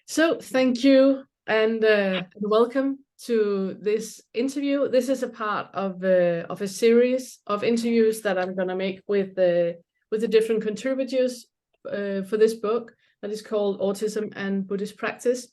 So thank you and welcome to this interview. This is a part of a series of interviews that I'm going to make with the different contributors for this book that is called Autism and Buddhist Practice.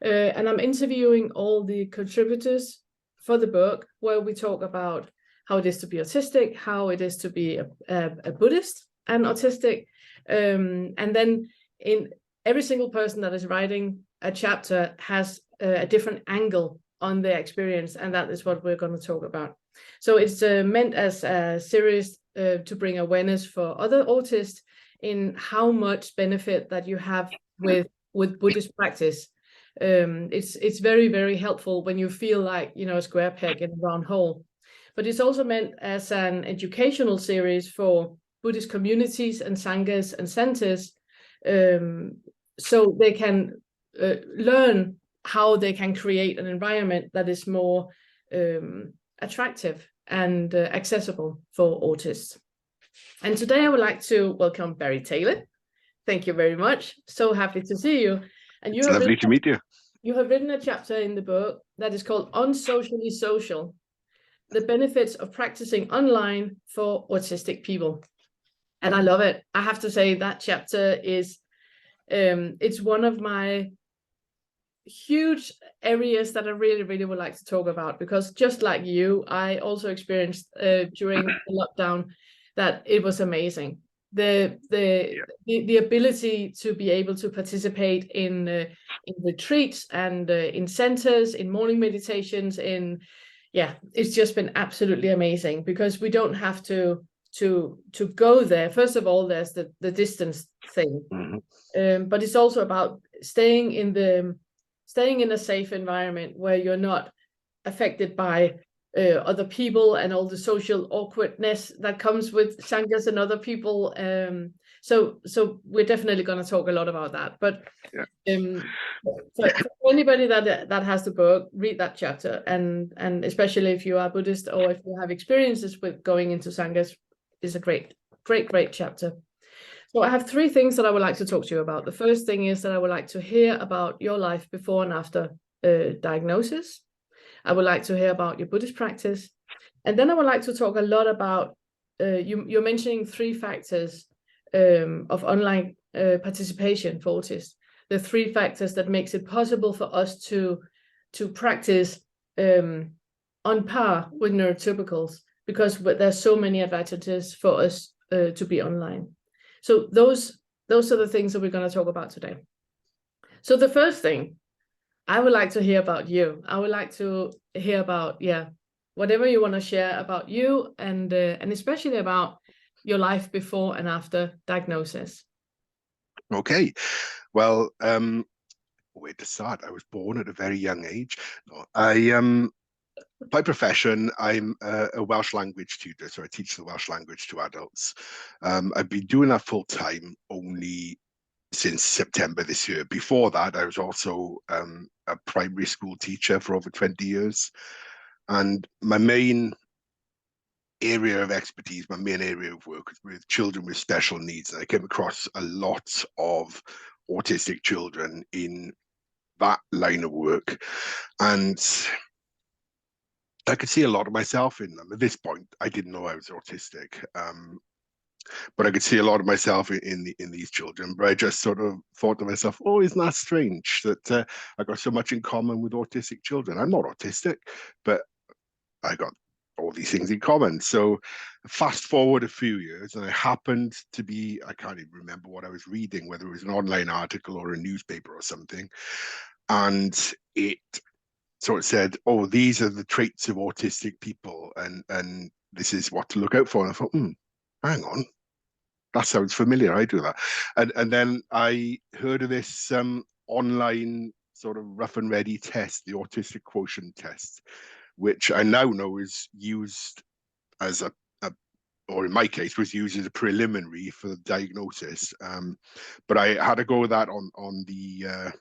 And I'm interviewing all the contributors for the book, where we talk about how it is to be autistic, how it is to be a Buddhist and autistic. And then in every single person that is writing a chapter has a different angle on their experience, and that is what we're going to talk about. So it's meant as a series to bring awareness for other autists in how much benefit that you have with Buddhist practice. It's very, very helpful when you feel like, a square peg in a round hole. But it's also meant as an educational series for Buddhist communities and sanghas and centers, so they can learn how they can create an environment that is more attractive and accessible for autists. And today I would like to welcome Barry Taylor. Thank you very much. So happy to see you. And it's lovely to meet you. You have written a chapter in the book that is called Unsocially Social: The Benefits of Practicing Online for Autistic People. And I love it. I have to say that chapter is, it's one of my huge areas that I really, really would like to talk about, because just like you, I also experienced during the lockdown that it was amazing. The ability to be able to participate in retreats and in centers, in morning meditations, it's just been absolutely amazing, because we don't have to go there. First of all, there's the distance thing, but it's also about staying in a safe environment where you're not affected by other people and all the social awkwardness that comes with sanghas and other people. So we're definitely going to talk a lot about that. But for anybody that has the book, read that chapter, and especially if you are Buddhist or if you have experiences with going into sanghas, is a great chapter. So I have three things that I would like to talk to you about. The first thing is that I would like to hear about your life before and after diagnosis. I would like to hear about your Buddhist practice. And then I would like to talk a lot about, you're mentioning three factors of online participation for autists. The three factors that makes it possible for us to practice on par with neurotypicals, because there's so many advantages for us to be online. So those are the things that we're going to talk about today. So the first thing, I would like to hear about you. I would like to hear about, whatever you want to share about you, and especially about your life before and after diagnosis. Okay. Well, where to start? I was born at a very young age. By profession, I'm a Welsh language tutor, so I teach the Welsh language to adults. I've been doing that full time only since September this year. Before that, I was also a primary school teacher for over 20 years. And my main area of expertise, my main area of work is with children with special needs. And I came across a lot of autistic children in that line of work. And I could see a lot of myself in them. At this point, I didn't know I was autistic, but I could see a lot of myself in these children. But I just sort of thought to myself, "Oh, isn't that strange that I got so much in common with autistic children? I'm not autistic, but I got all these things in common." So fast forward a few years, and I happened to be, I can't even remember what I was reading, whether it was an online article or a newspaper or something, and it sort of said, "Oh, these are the traits of autistic people, and this is what to look out for." And I thought, hang on, that sounds familiar. I do that. And then I heard of this online sort of rough and ready test, the autistic quotient test, which I now know is used as or in my case, was used as a preliminary for the diagnosis. But I had to go with that on the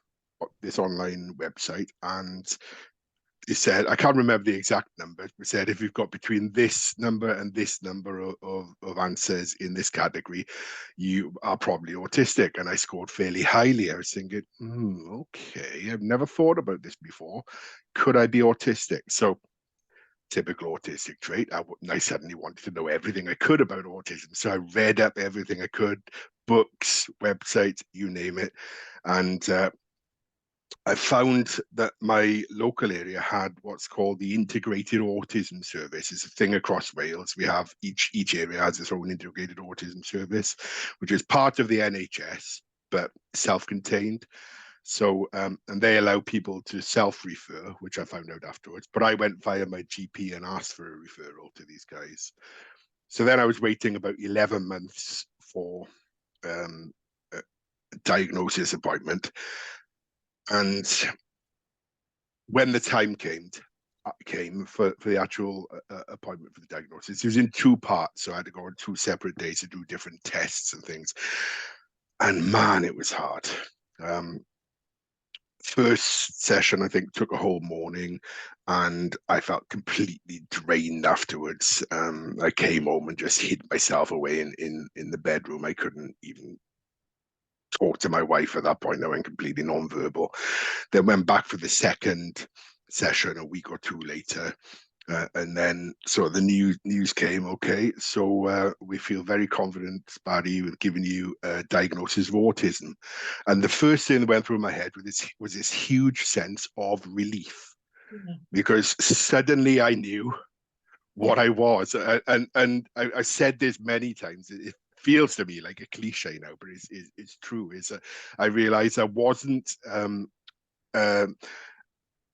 this online website, and it said, I can't remember the exact number, but said if you've got between this number and this number of answers in this category, you are probably autistic. And I scored fairly highly. I was thinking, okay, I've never thought about this before. Could I be autistic? So typical autistic trait. I suddenly wanted to know everything I could about autism. So I read up everything I could, books, websites, you name it. And I found that my local area had what's called the Integrated Autism Service. It's a thing across Wales. We have each area has its own integrated autism service, which is part of the NHS, but self-contained. So, and they allow people to self-refer, which I found out afterwards. But I went via my GP and asked for a referral to these guys. So then I was waiting about 11 months for a diagnosis appointment. And when the time came for the actual appointment for the diagnosis, it was in 2 parts. So I had to go on 2 separate days to do different tests and things. And man, it was hard. First session, I think, took a whole morning, and I felt completely drained afterwards. I came home and just hid myself away in the bedroom. I couldn't even talk to my wife at that point. I went completely non-verbal. Then went back for the second session a week or 2 later. And then so the news came, okay, so we feel very confident, Barry, with giving you a diagnosis of autism. And the first thing that went through my head was this huge sense of relief, because suddenly I knew what I was. And I said this many times. It feels to me like a cliche now, but it's true. I realized I wasn't a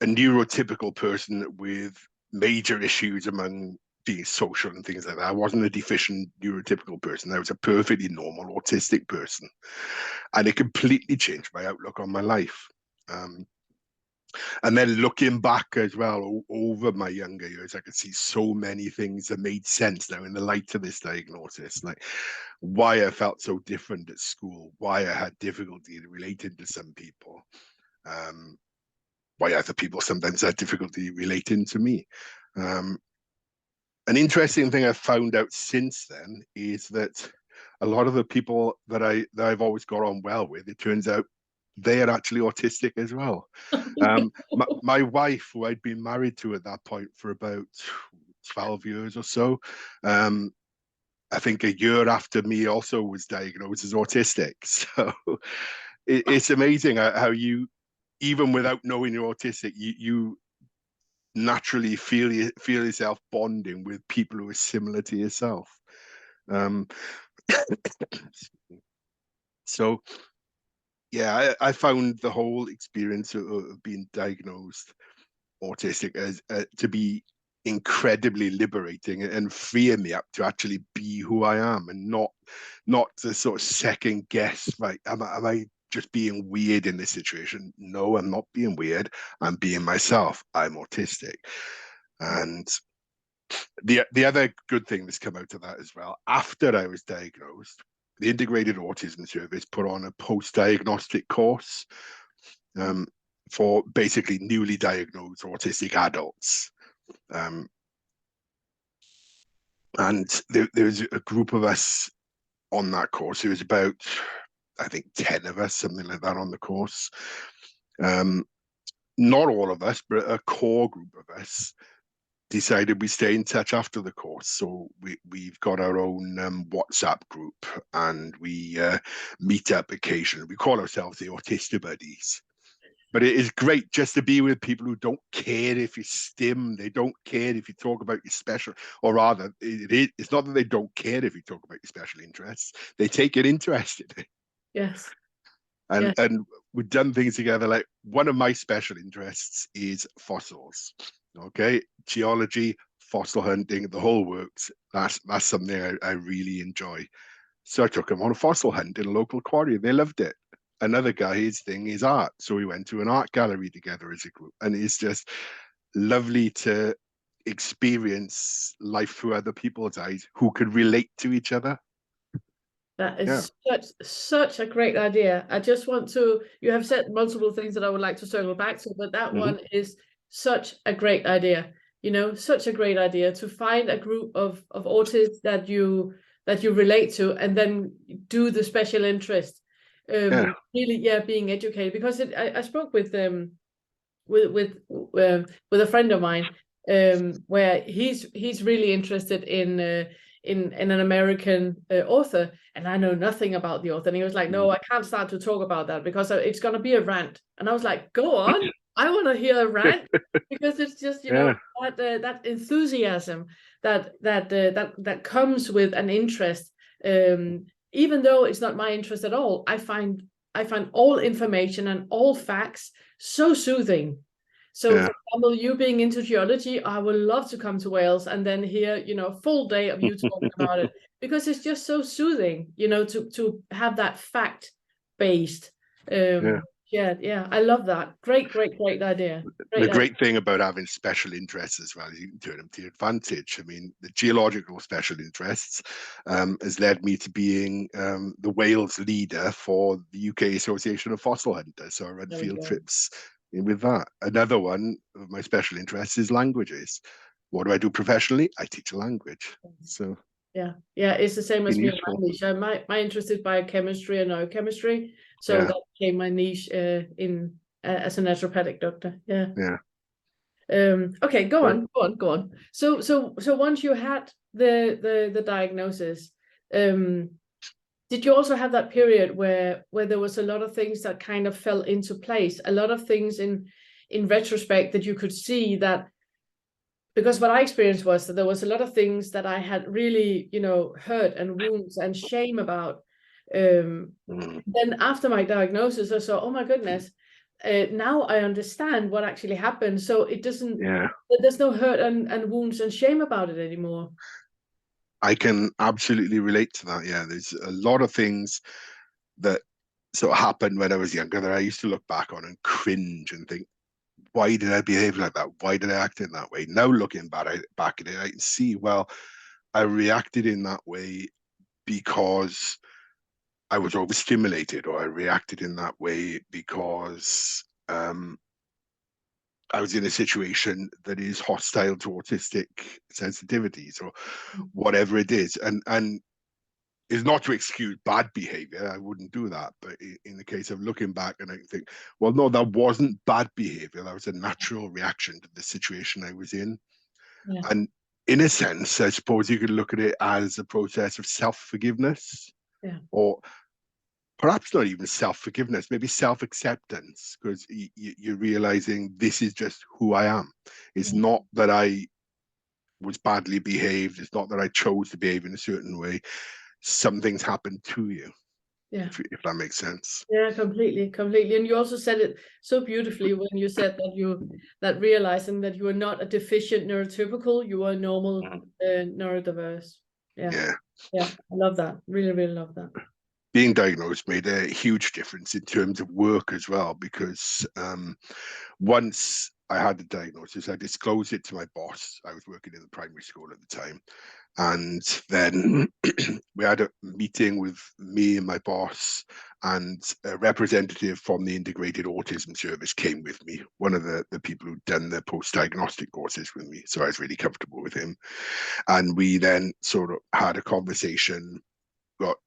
neurotypical person with major issues among being social and things like that. I wasn't a deficient neurotypical person. I was a perfectly normal autistic person. And it completely changed my outlook on my life. And then looking back as well over my younger years, I could see so many things that made sense now in the light of this diagnosis, like why I felt so different at school, why I had difficulty relating to some people, why other people sometimes had difficulty relating to me. An interesting thing I've found out since then is that a lot of the people that I've always got on well with, it turns out they are actually autistic as well. My wife, who I'd been married to at that point for about 12 years or so, I think a year after me also was diagnosed as autistic. So it's amazing how you, even without knowing you're autistic, you naturally feel yourself bonding with people who are similar to yourself. So yeah, I found the whole experience of being diagnosed autistic as to be incredibly liberating and freeing me up to actually be who I am, and not to sort of second guess, right, am I just being weird in this situation? No, I'm not being weird. I'm being myself. I'm autistic. And the other good thing that's come out of that as well, after I was diagnosed, the Integrated Autism Service put on a post-diagnostic course for basically newly diagnosed autistic adults. And there was a group of us on that course. There was about, I think, 10 of us, something like that, on the course. Not all of us, but a core group of us decided we stay in touch after the course. So we've got our own WhatsApp group, and we meet up occasionally. We call ourselves the Autistic Buddies. But it is great just to be with people who don't care if you stim. They don't care if you talk about your special, or rather, it's not that they don't care if you talk about your special interests. They take an interest in it. Yes. And we've done things together. Like, one of my special interests is fossils. Okay, geology, fossil hunting, the whole works. That's something I really enjoy. So I took them on a fossil hunt in a local quarry. They loved it. Another guy, his thing is art. So we went to an art gallery together as a group. And it's just lovely to experience life through other people's eyes who could relate to each other. That is such a great idea. I just want to, you have said multiple things that I would like to circle back to, but that one is such a great idea. You know, such a great idea to find a group of autists that you relate to, and then do the special interest. Really, yeah, being educated, because I spoke with a friend of mine, where he's really interested in an American author, and I know nothing about the author, and he was like, no, I can't start to talk about that because it's going to be a rant. And I was like, go on, I want to hear a rant, because it's just, you know, that enthusiasm that comes with an interest, even though it's not my interest at all. I find all information and all facts so soothing. So, for example, you being into geology, I would love to come to Wales and then hear, you know, a full day of you talking about it, because it's just so soothing, you know, to have that fact based. Yeah, I love that. Great idea. The great thing about having special interests as well is you can turn them to your advantage. I mean, the geological special interests has led me to being the Wales leader for the UK Association of Fossil Hunters. So I run field trips with that. Another one of my special interests is languages. What do I do professionally? I teach a language. So yeah, it's the same as me. My interest is biochemistry and neurochemistry. So that became my niche in as a naturopathic doctor. Yeah. Okay, go on. So once you had the diagnosis, did you also have that period where there was a lot of things that kind of fell into place, a lot of things in retrospect that you could see that? Because what I experienced was that there was a lot of things that I had really, you know, hurt and wounds and shame about. Then after my diagnosis, I saw, oh my goodness, now I understand what actually happened. So it doesn't, there's no hurt and wounds and shame about it anymore. I can absolutely relate to that. Yeah, there's a lot of things that sort of happened when I was younger that I used to look back on and cringe and think, why did I behave like that? Why did I act in that way? Now looking back at it, I can see, well, I reacted in that way because I was overstimulated, or I reacted in that way because I was in a situation that is hostile to autistic sensitivities, or whatever it is. And is not to excuse bad behavior. I wouldn't do that. But in the case of looking back, and I think, well, no, that wasn't bad behavior. That was a natural reaction to the situation I was in. And in a sense, I suppose you could look at it as a process of self-forgiveness, or perhaps not even self-forgiveness, maybe self-acceptance, because you're realizing this is just who I am. It's not that I was badly behaved. It's not that I chose to behave in a certain way. Something's happened to you. If that makes sense. Yeah, completely. And you also said it so beautifully when you said that realizing that you are not a deficient neurotypical, you are normal neurodiverse. Yeah, I love that. Really love that. Being diagnosed made a huge difference in terms of work as well, because once I had the diagnosis, I disclosed it to my boss. I was working in the primary school at the time. And then we had a meeting with me and my boss, and a representative from the Integrated Autism Service came with me, one of the people who'd done the post-diagnostic courses with me. So I was really comfortable with him. And we then sort of had a conversation, got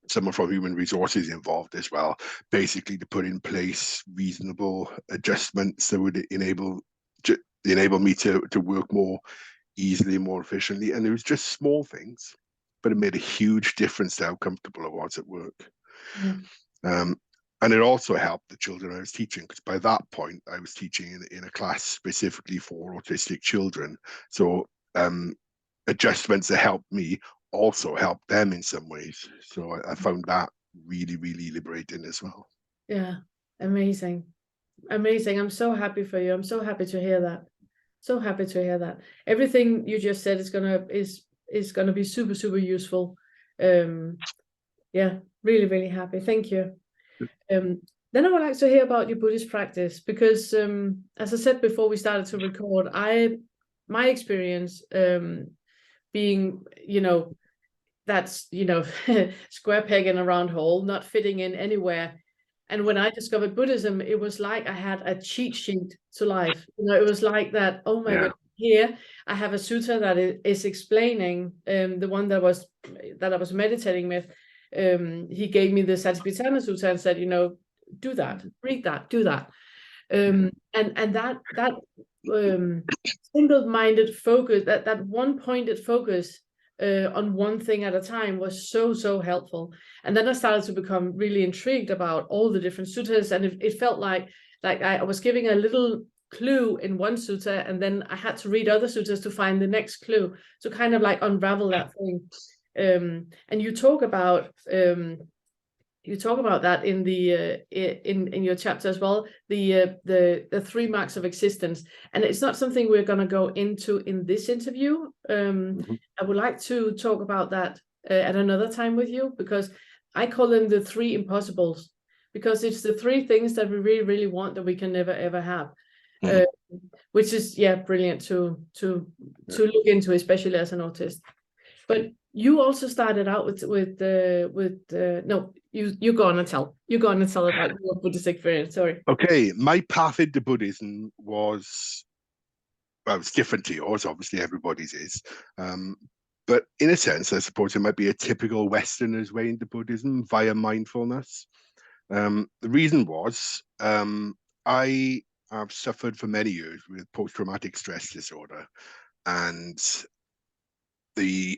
someone from human resources involved as well, basically to put in place reasonable adjustments that would enable me to work more easily, more efficiently. And it was just small things, but it made a huge difference to how comfortable I was at work. And it also helped the children I was teaching, because by that point I was teaching in a class specifically for autistic children. So adjustments that helped me also helped them in some ways. So I found that really liberating as well. Yeah, amazing. I'm so happy for you. I'm so happy to hear that. So happy to hear that. Everything you just said is gonna be super useful. Yeah, really happy. Thank you. Then I would like to hear about your Buddhist practice, because as I said before we started to record, my experience being, you know, that's, you know, square peg in a round hole, not fitting in anywhere. And when I discovered Buddhism, it was like I had a cheat sheet to life. It was like that, oh my God, here I have a sutta that is explaining the one that I was meditating with. He gave me the Satipatthana Sutta and said, do that, read that, do that. And that single-minded focus, that one-pointed focus on one thing at a time was so helpful. And then I started to become really intrigued about all the different suttas, and it felt like I was giving a little clue in one sutta, and then I had to read other suttas to find the next clue, to kind of like unravel that thing. And you talk about that in the in your chapter as well, the 3 marks of existence, and it's not something we're going to go into in this interview. I would like to talk about that at another time with you, because I call them the 3 impossibles, because it's the 3 things that we really want that we can never ever have. Which is brilliant to look into, especially as an autist. But you also started out you go on and tell about your Buddhist experience. Sorry. Okay, my path into Buddhism was, well, it's different to yours. Obviously, everybody's is. But in a sense, I suppose it might be a typical Westerner's way into Buddhism via mindfulness. The reason was I have suffered for many years with post-traumatic stress disorder, and the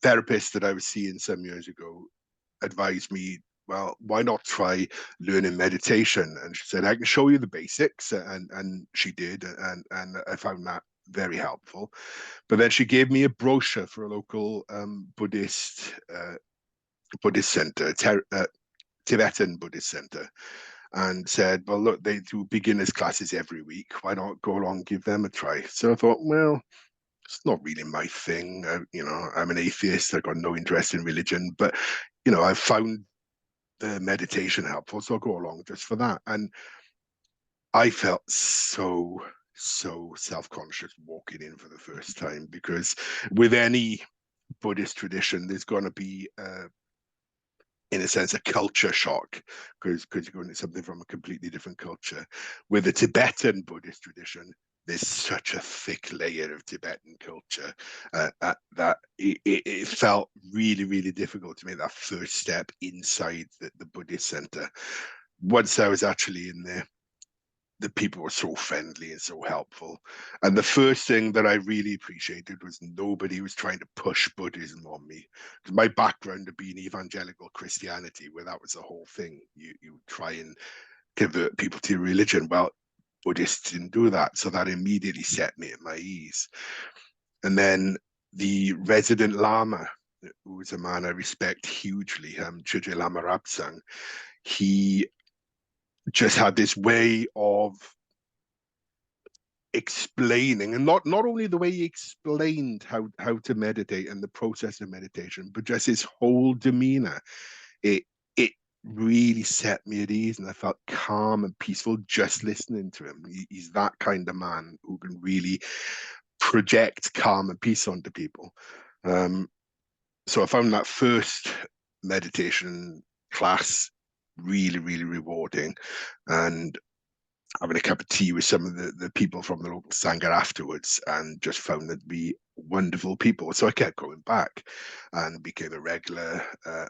therapist that I was seeing some years ago advised me, well, why not try learning meditation? And she said, I can show you the basics, and she did, and I found that very helpful. But then she gave me a brochure for a local Buddhist center, Tibetan Buddhist center, and said, well, look, they do beginners classes every week. Why not go along and give them a try? So I thought, well, it's not really my thing. I'm an atheist. I've got no interest in religion, but I found the meditation helpful, so I'll go along just for that. And I felt so self-conscious walking in for the first time, because with any Buddhist tradition, there's going to be in a sense, a culture shock, because you're going to something from a completely different culture. With the Tibetan Buddhist tradition, there's such a thick layer of Tibetan culture that it felt really difficult to make that first step inside the Buddhist center. Once I was actually in there, the people were so friendly and so helpful. And the first thing that I really appreciated was nobody was trying to push Buddhism on me. Because my background had been evangelical Christianity, where that was the whole thing. You try and convert people to your religion. Well, Buddhists didn't do that. So that immediately set me at my ease. And then the resident Lama, who was a man I respect hugely, Chögyam Lama Rabsang, he just had this way of explaining, and not only the way he explained how to meditate and the process of meditation, but just his whole demeanor. It really set me at ease, and I felt calm and peaceful just listening to him. He's that kind of man who can really project calm and peace onto people. So I found that first meditation class really rewarding, and having a cup of tea with some of the people from the local Sangha afterwards, and just found them to be wonderful people. So I kept going back and became a regular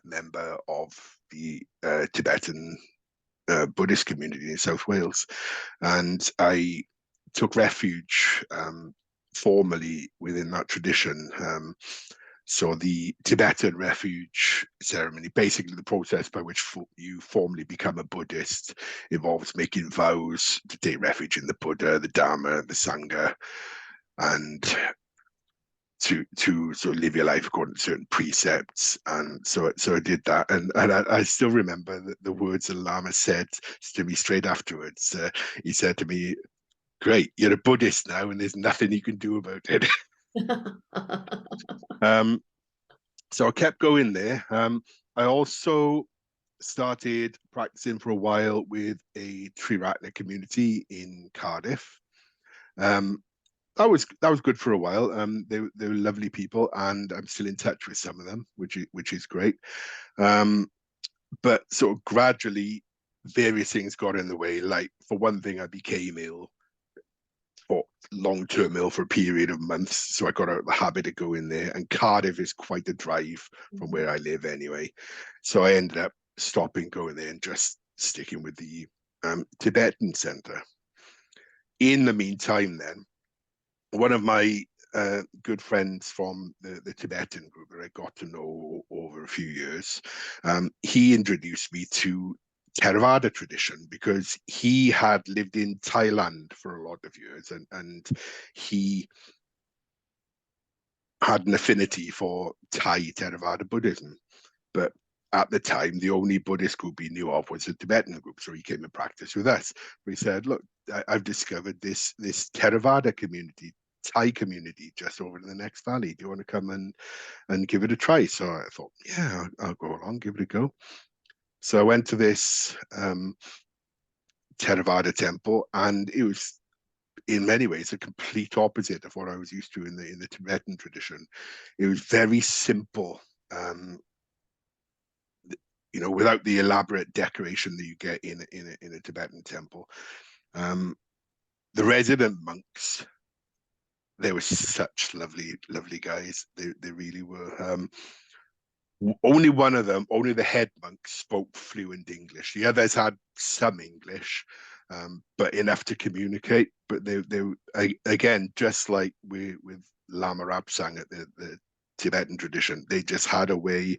member of the Tibetan Buddhist community in South Wales. And I took refuge formally within that tradition. So the Tibetan refuge ceremony, basically the process by which you formally become a Buddhist, involves making vows to take refuge in the Buddha, the Dharma, the Sangha, and to sort of live your life according to certain precepts. And so I did that, and I still remember the words the Lama said to me straight afterwards. He said to me, "Great, you're a Buddhist now, and there's nothing you can do about it." So I kept going there. I also started practicing for a while with a Triratna community in Cardiff. That was good for a while. They were lovely people, and I'm still in touch with some of them, which is great. But sort of gradually various things got in the way. Like, for one thing, I became ill, or long-term ill, for a period of months. So I got out of the habit of going there. And Cardiff is quite a drive from where I live anyway. So I ended up stopping going there and just sticking with the Tibetan center. In the meantime, then, one of my good friends from the Tibetan group that I got to know over a few years, he introduced me to Theravada tradition, because he had lived in Thailand for a lot of years, and he had an affinity for Thai Theravada Buddhism. But at the time, the only Buddhist group he knew of was a Tibetan group, so he came and practiced with us. But he said, look, I've discovered this Theravada community, Thai community, just over in the next valley. Do you want to come and give it a try? So I thought, yeah, I'll go along, give it a go. So I went to this Theravada temple, and it was, in many ways, a complete opposite of what I was used to in the Tibetan tradition. It was very simple, you know, without the elaborate decoration that you get in a Tibetan temple. The resident monks, they were such lovely guys. They really were. Only one of them, only the head monk, spoke fluent English. The others had some English, but enough to communicate. But they again, just like with Lama Rabsang at the Tibetan tradition, they just had a way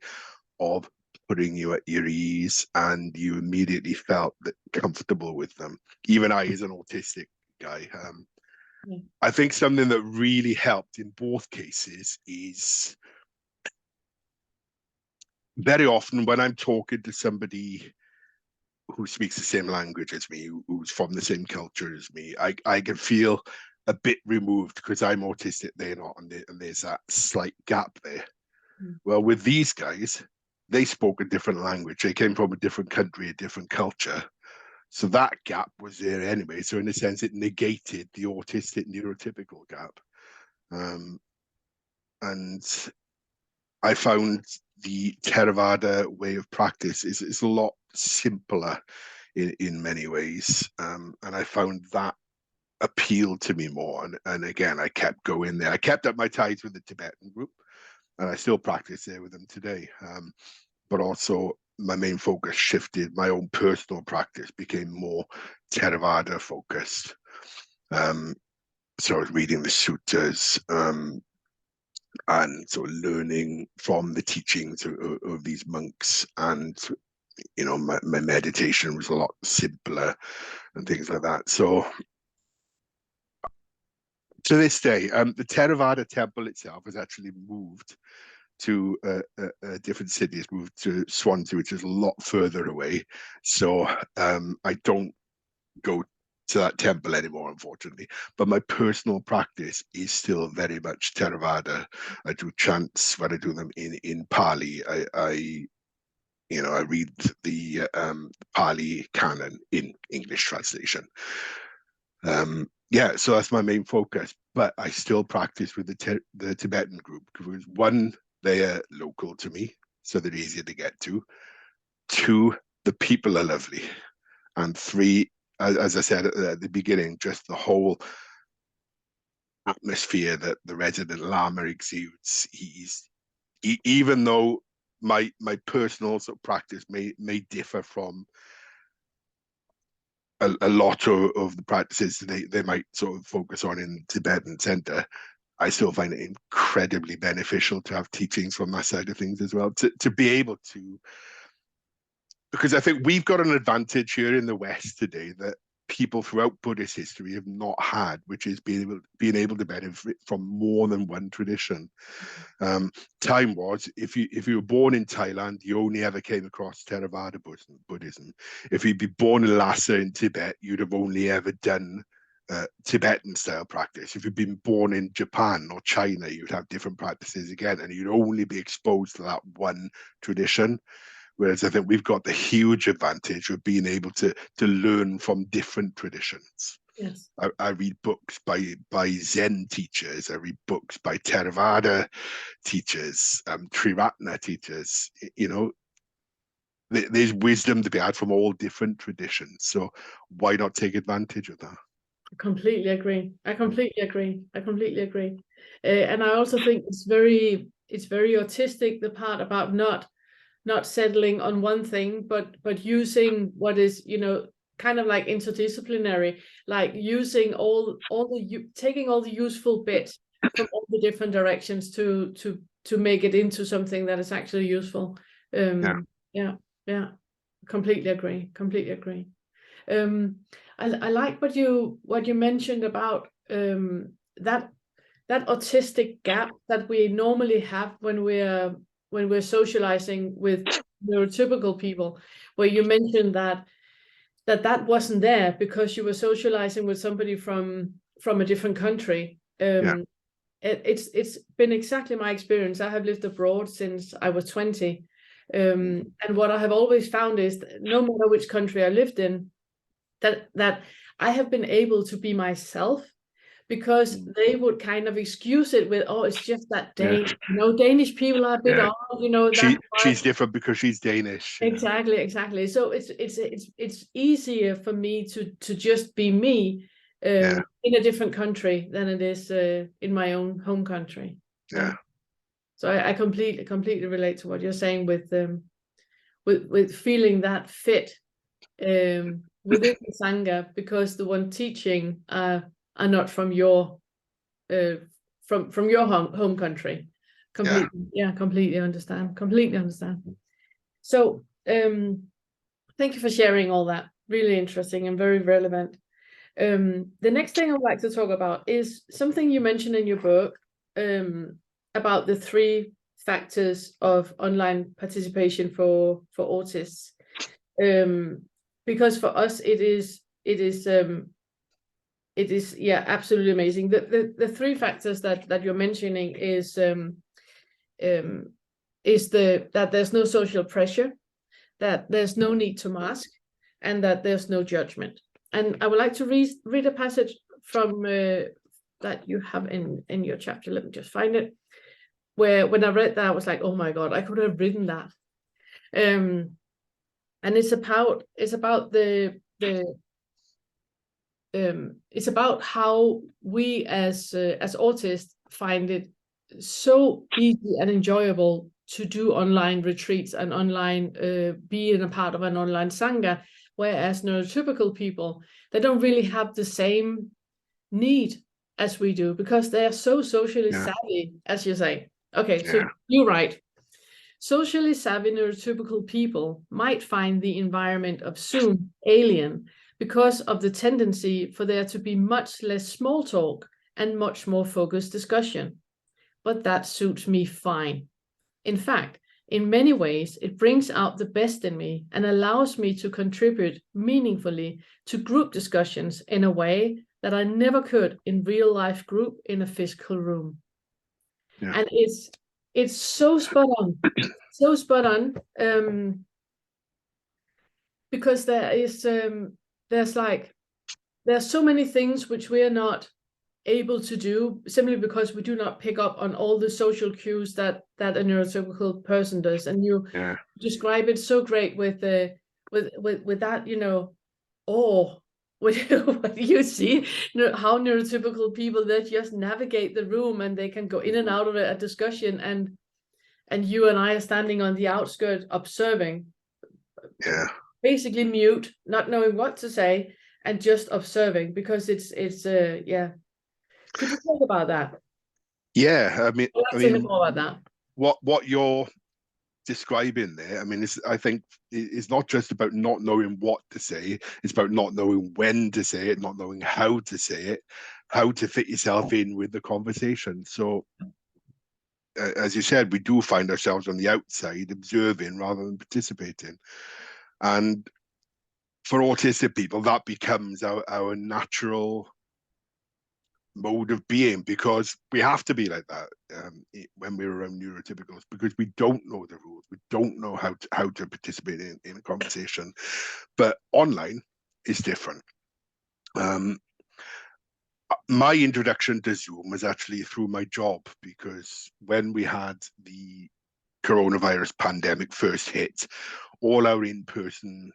of putting you at your ease, and you immediately felt comfortable with them. Even I, as an autistic guy, I think something that really helped in both cases is, very often when I'm talking to somebody who speaks the same language as me, who's from the same culture as me, I can feel a bit removed because I'm autistic, they're not, and there's that slight gap there. Well, with these guys, they spoke a different language. They came from a different country, a different culture. So that gap was there anyway. So in a sense, it negated the autistic neurotypical gap. And I found the Theravada way of practice is a lot simpler in many ways. And I found that appealed to me more. And again, I kept going there. I kept up my ties with the Tibetan group, and I still practice there with them today. But also my main focus shifted. My own personal practice became more Theravada focused. So I was reading the suttas, and sort of learning from the teachings of these monks. And, you know, my meditation was a lot simpler and things like that. So to this day, the Theravada temple itself has actually moved to a different city. It's moved to Swansea, which is a lot further away. So I don't go to that temple anymore, unfortunately. But my personal practice is still very much Theravada. I do chants when I do them in Pali. I read the Pali canon in English translation. Yeah, so that's my main focus. But I still practice with the Tibetan group, because one, they are local to me, so they're easier to get to. Two, the people are lovely. And three, as I said at the beginning, just the whole atmosphere that the resident Lama exudes. Even though my personal sort of practice may differ from a lot of the practices they might sort of focus on in Tibetan center, I still find it incredibly beneficial to have teachings from that side of things as well, to be able to, because I think we've got an advantage here in the West today that people throughout Buddhist history have not had, which is being able to benefit from more than one tradition. Time was, if you were born in Thailand, you only ever came across Theravada Buddhism. If you'd be born in Lhasa in Tibet, you'd have only ever done Tibetan style practice. If you'd been born in Japan or China, you'd have different practices again, and you'd only be exposed to that one tradition. Whereas I think we've got the huge advantage of being able to learn from different traditions. Yes. I read books by Zen teachers. I read books by Theravada teachers, Triratna teachers. You know, there's wisdom to be had from all different traditions. So why not take advantage of that? Completely agree. I completely agree. I completely agree. And I also think it's very autistic, the part about not settling on one thing, but using what is, kind of like interdisciplinary, like using taking all the useful bits from all the different directions to make it into something that is actually useful. Yeah. Completely agree. Completely agree. I like what you mentioned about that autistic gap that we normally have when we're socializing with neurotypical people, where you mentioned that wasn't there because you were socializing with somebody from a different country. It's been exactly my experience. I have lived abroad since I was 20. And what I have always found is that no matter which country I lived in, that I have been able to be myself, because they would kind of excuse it with, oh, it's just that Danish. Danish people are a bit odd, she's different because she's Danish. Exactly. So it's easier for me to just be me in a different country than it is in my own home country. So I completely relate to what you're saying with feeling that fit within the Sangha, because the one teaching are not from your from your home country. Completely understand. So thank you for sharing all that. Really interesting and very relevant. The next thing I'd like to talk about is something you mentioned in your book about the 3 factors of online participation for autists. Because for us it is absolutely amazing. The 3 factors that you're mentioning is that there's no social pressure, that there's no need to mask, and that there's no judgment. And I would like to read a passage from that you have in your chapter. Let me just find it. Where when I read that, I was like, oh my God, I could have written that. And it's about it's about how we as autists find it so easy and enjoyable to do online retreats and online being a part of an online Sangha, whereas neurotypical people, they don't really have the same need as we do, because they are so socially savvy, as you say. Okay, so you're right. Socially savvy neurotypical people might find the environment of Zoom alien because of the tendency for there to be much less small talk and much more focused discussion. But that suits me fine. In fact, in many ways, it brings out the best in me and allows me to contribute meaningfully to group discussions in a way that I never could in real life group in a physical room. And it's so spot on. So spot on, because there's so many things which we are not able to do simply because we do not pick up on all the social cues that a neurotypical person does. And you describe it so great with that, when you see how neurotypical people, they just navigate the room and they can go in and out of a discussion, and you and I are standing on the outskirts observing. Basically mute, not knowing what to say, and just observing, because it's Could you talk about that? I mean, more about that. What you're describing there, I mean, I think it's not just about not knowing what to say, it's about not knowing when to say it, not knowing how to say it, how to fit yourself in with the conversation. So as you said, we do find ourselves on the outside observing rather than participating. And for autistic people, that becomes our natural mode of being, because we have to be like that when we're around neurotypicals, because we don't know the rules, we don't know how to participate in a conversation. But online is different. My introduction to Zoom was actually through my job, because when we had the coronavirus pandemic first hit, all our in-person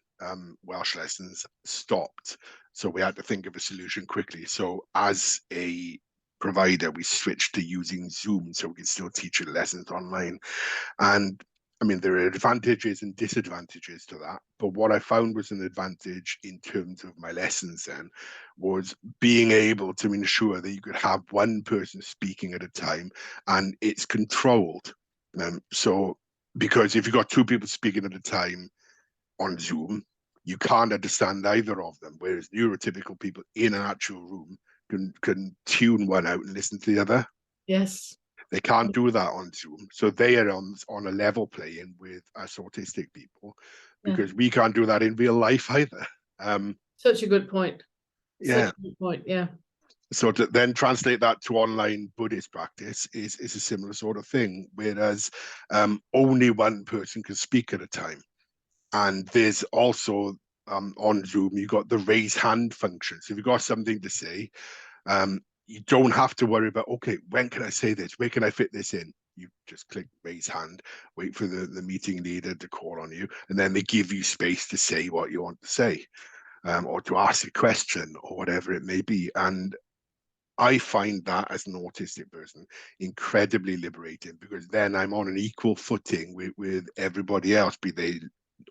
Welsh lessons stopped. So we had to think of a solution quickly. So as a provider, we switched to using Zoom so we could still teach your lessons online. And I mean, there are advantages and disadvantages to that. But what I found was an advantage in terms of my lessons then was being able to ensure that you could have one person speaking at a time and it's controlled. So, because if you've got two people speaking at a time on Zoom, you can't understand either of them. Whereas neurotypical people in an actual room can tune one out and listen to the other. Yes. They can't do that on Zoom. So they are on a level playing with us autistic people because we can't do that in real life either. Such a good point. Yeah. Such a good point. Yeah. So to then translate that to online Buddhist practice is a similar sort of thing, whereas only one person can speak at a time. And there's also on Zoom, you've got the raise hand function. So if you've got something to say, you don't have to worry about, okay, when can I say this? Where can I fit this in? You just click raise hand, wait for the meeting leader to call on you, and then they give you space to say what you want to say, or to ask a question or whatever it may be. And I find that as an autistic person incredibly liberating, because then I'm on an equal footing with everybody else, be they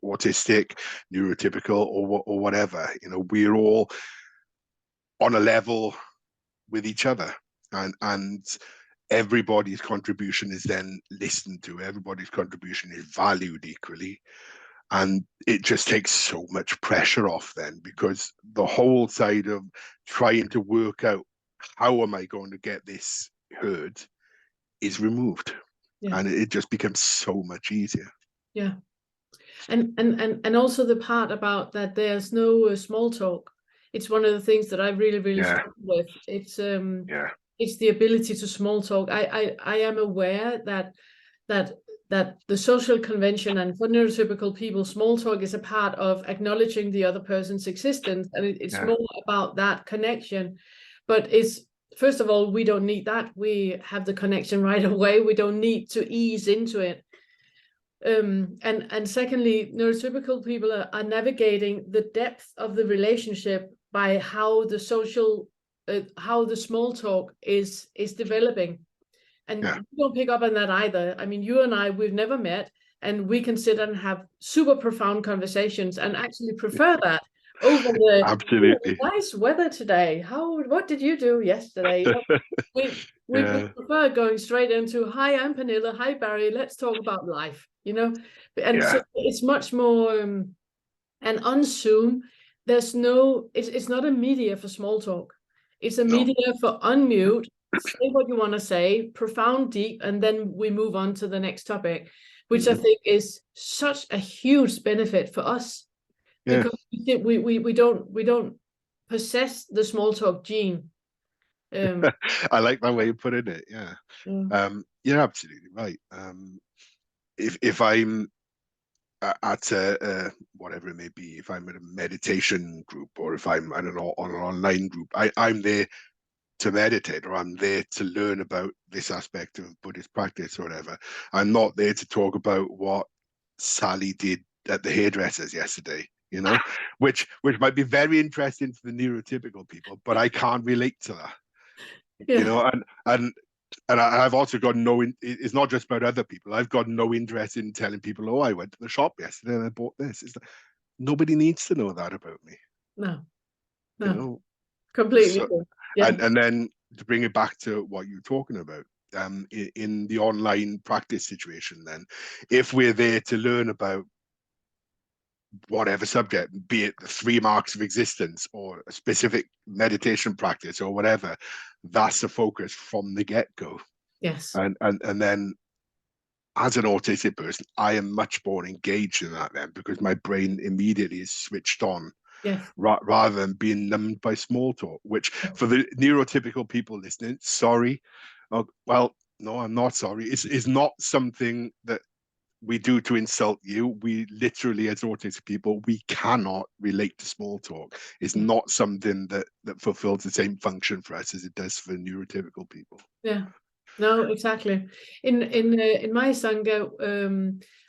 autistic, neurotypical, or whatever. You know, we're all on a level with each other, and everybody's contribution is then listened to. Everybody's contribution is valued equally, and it just takes so much pressure off then, because the whole side of trying to work out how am I going to get this heard is removed, and it just becomes so much easier. Yeah. And also the part about that there's no small talk. It's one of the things that I really struggle with. It's the ability to small talk. I am aware that the social convention, and for neurotypical people, small talk is a part of acknowledging the other person's existence, and it's more about that connection. But it's, first of all, we don't need that. We have the connection right away. We don't need to ease into it. And secondly, neurotypical people are navigating the depth of the relationship by how the social, how the small talk is developing. And you don't pick up on that either. I mean, you and I, we've never met, and we can sit and have super profound conversations and actually prefer that over the absolutely nice weather today. What did you do yesterday? We prefer going straight into, hi, I'm Pernille, hi, Barry, let's talk about life, you know? And so it's much more, and on Zoom, there's no, it's not a media for small talk. It's a media for unmute, say what you want to say, profound, deep, and then we move on to the next topic, which I think is such a huge benefit for us, because we don't possess the small talk gene. I like that way you put it. You're absolutely right. If I'm at a whatever it may be, if I'm at a meditation group, or if I'm on an online group, I'm there to meditate, or I'm there to learn about this aspect of Buddhist practice or whatever. I'm not there to talk about what Sally did at the hairdressers yesterday, you know, which might be very interesting to the neurotypical people, but I can't relate to that. You know, and I've also got it's not just about other people. I've got no interest in telling people, oh, I went to the shop yesterday and I bought this. It's like, nobody needs to know that about me. No, you know, completely. So, and then to bring it back to what you're talking about, in the online practice situation, then if we're there to learn about whatever subject, be it the 3 marks of existence or a specific meditation practice or whatever, that's the focus from the get-go. Yes. And then as an autistic person, I am much more engaged in that then, because my brain immediately is switched on. Yes. Rather than being numbed by small talk, which for the neurotypical people listening, sorry. Well, no, I'm not sorry. It's not something that we do to insult you. We literally, as autistic people, we cannot relate to small talk. It's not something that fulfills the same function for us as it does for neurotypical people. Yeah, no, exactly. In my Sangha,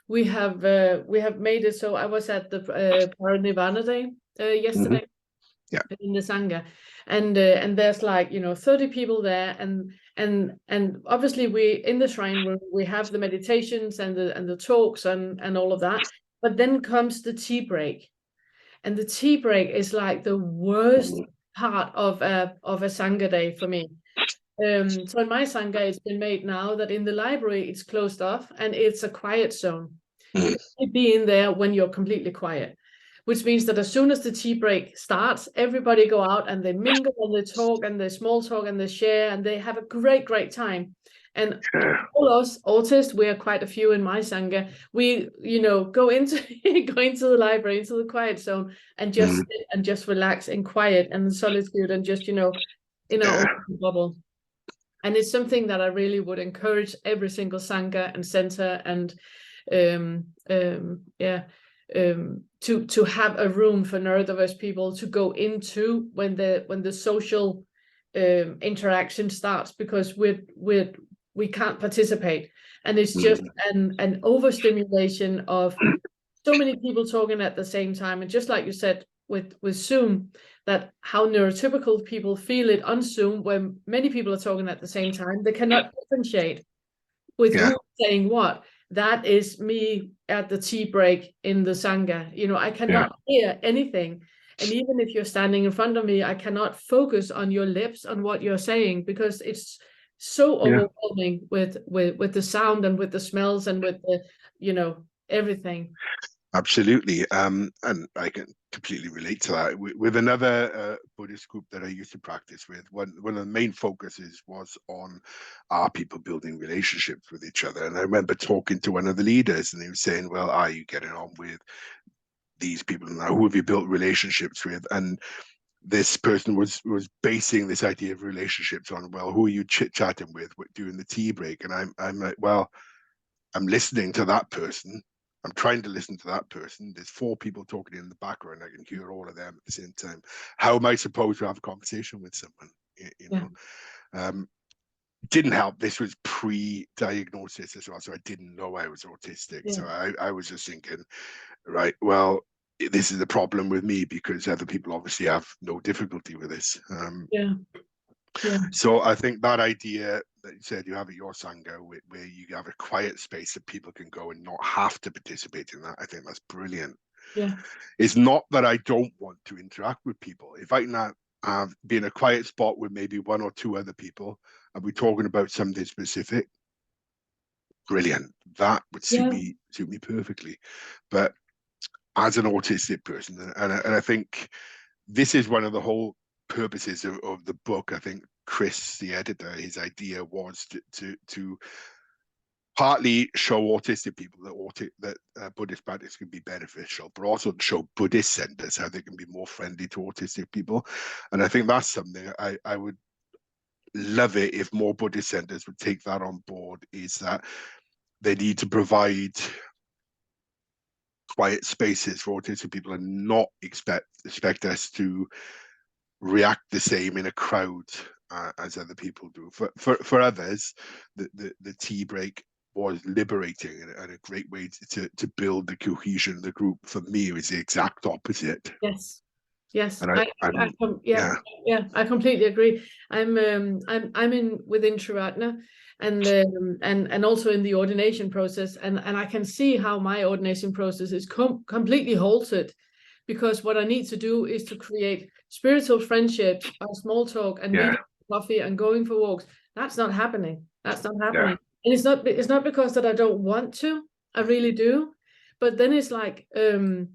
we have made it so I was at the Parinirvana Day yesterday. Mm-hmm. Yeah. In the Sangha, and there's like 30 people there, and obviously we in the shrine room we have the meditations and the talks and all of that, but then comes the tea break, and the tea break is like the worst part of a Sangha day for me. So in my Sangha, it's been made now that in the library it's closed off and it's a quiet zone. You can only be in there when you're completely quiet, which means that as soon as the tea break starts, everybody go out and they mingle and they talk and they small talk and they share and they have a great time. And all us autists, we are quite a few in my Sangha, we go into the library, into the quiet zone, and just sit and just relax in quiet and solitude and just in our own bubble. And it's something that I really would encourage every single Sangha and center and to have a room for neurodiverse people to go into when the social interaction starts, because we can't participate, and it's just an overstimulation of so many people talking at the same time. And just like you said with Zoom, that how neurotypical people feel it on Zoom when many people are talking at the same time, they cannot differentiate with who's saying what. That is me at the tea break in the Sangha. I cannot hear anything. And even if you're standing in front of me, I cannot focus on your lips, on what you're saying, because it's so overwhelming with the sound and with the smells and with the, everything. Absolutely. And I can completely relate to that. With another Buddhist group that I used to practice with, one of the main focuses was on our people building relationships with each other. And I remember talking to one of the leaders, and he was saying, well, are you getting on with these people now? Who have you built relationships with? And this person was basing this idea of relationships on, well, who are you chit-chatting with during the tea break? And I'm like, well, I'm listening to that person. I'm trying to listen to that person. There's 4 people talking in the background. I can hear all of them at the same time. How am I supposed to have a conversation with someone? Didn't help. This was pre-diagnosis as well, so I didn't know I was autistic. So I was just thinking, right, well, this is the problem with me, because other people obviously have no difficulty with this. So I think that idea that you said you have at your Sangha, where you have a quiet space that people can go and not have to participate in that, I think that's brilliant. It's not that I don't want to interact with people. If I can be in a quiet spot with maybe 1 or 2 other people, and we're talking about something specific, brilliant. That would suit me perfectly. But as an autistic person, and I think this is one of the whole purposes of the book. I think Chris, the editor, his idea was to partly show autistic people that Buddhist practice can be beneficial, but also to show Buddhist centers how they can be more friendly to autistic people. And I think that's something I would love it if more Buddhist centers would take that on board, is that they need to provide quiet spaces for autistic people and not expect us to react the same in a crowd as other people do. For others, the tea break was liberating and a great way to build the cohesion of the group. For me, it was the exact opposite. Yes, and I completely agree. I'm in within Triratna, and also in the ordination process, and I can see how my ordination process is completely halted, because what I need to do is to create spiritual friendships by small talk and meeting for coffee and going for walks. That's not happening. And it's not because that I don't want to. I really do, but then it's like the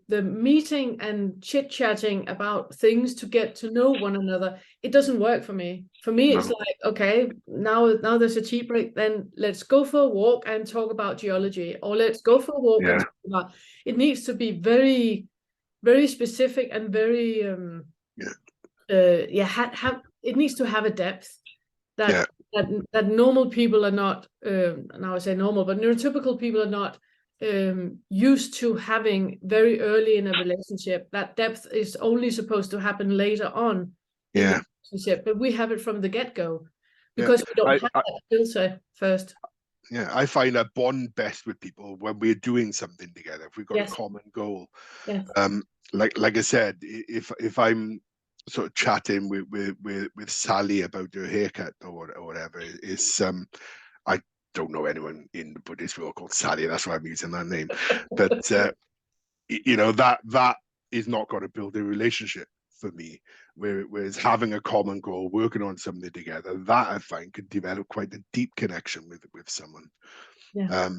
meeting and chit-chatting about things to get to know one another, it doesn't work for me. It's like, okay, now there's a tea break, then let's go for a walk and talk about geology, or let's go for a walk and talk about, it needs to be very, very specific and very it needs to have a depth that normal people are not, now I say normal, but neurotypical people are not used to having very early in a relationship. That depth is only supposed to happen later on in the relationship, but we have it from the get-go because we don't have that filter first. Yeah, I find I bond best with people when we're doing something together. If we've got a Yes. common goal, Yes. like I said, if I'm sort of chatting with Sally about her haircut or whatever, I don't know anyone in the Buddhist world called Sally. That's why I'm using that name. But that is not going to build a relationship for me. Whereas having a common goal, working on something together, that I find can develop quite a deep connection with someone. Yeah.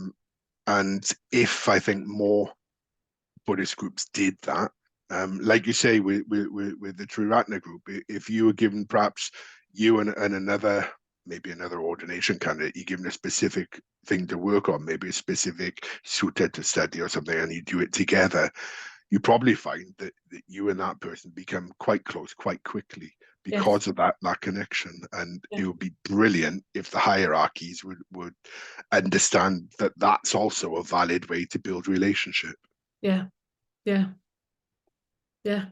And if I think more Buddhist groups did that, like you say with the Triratna group, if you were given perhaps you and another, maybe another ordination candidate, you're given a specific thing to work on, maybe a specific sutta to study or something, and you do it together, you probably find that you and that person become quite close quite quickly because Yes. of that connection. And Yeah. it would be brilliant if the hierarchies would understand that that's also a valid way to build relationship. Yeah. Yeah. Yeah.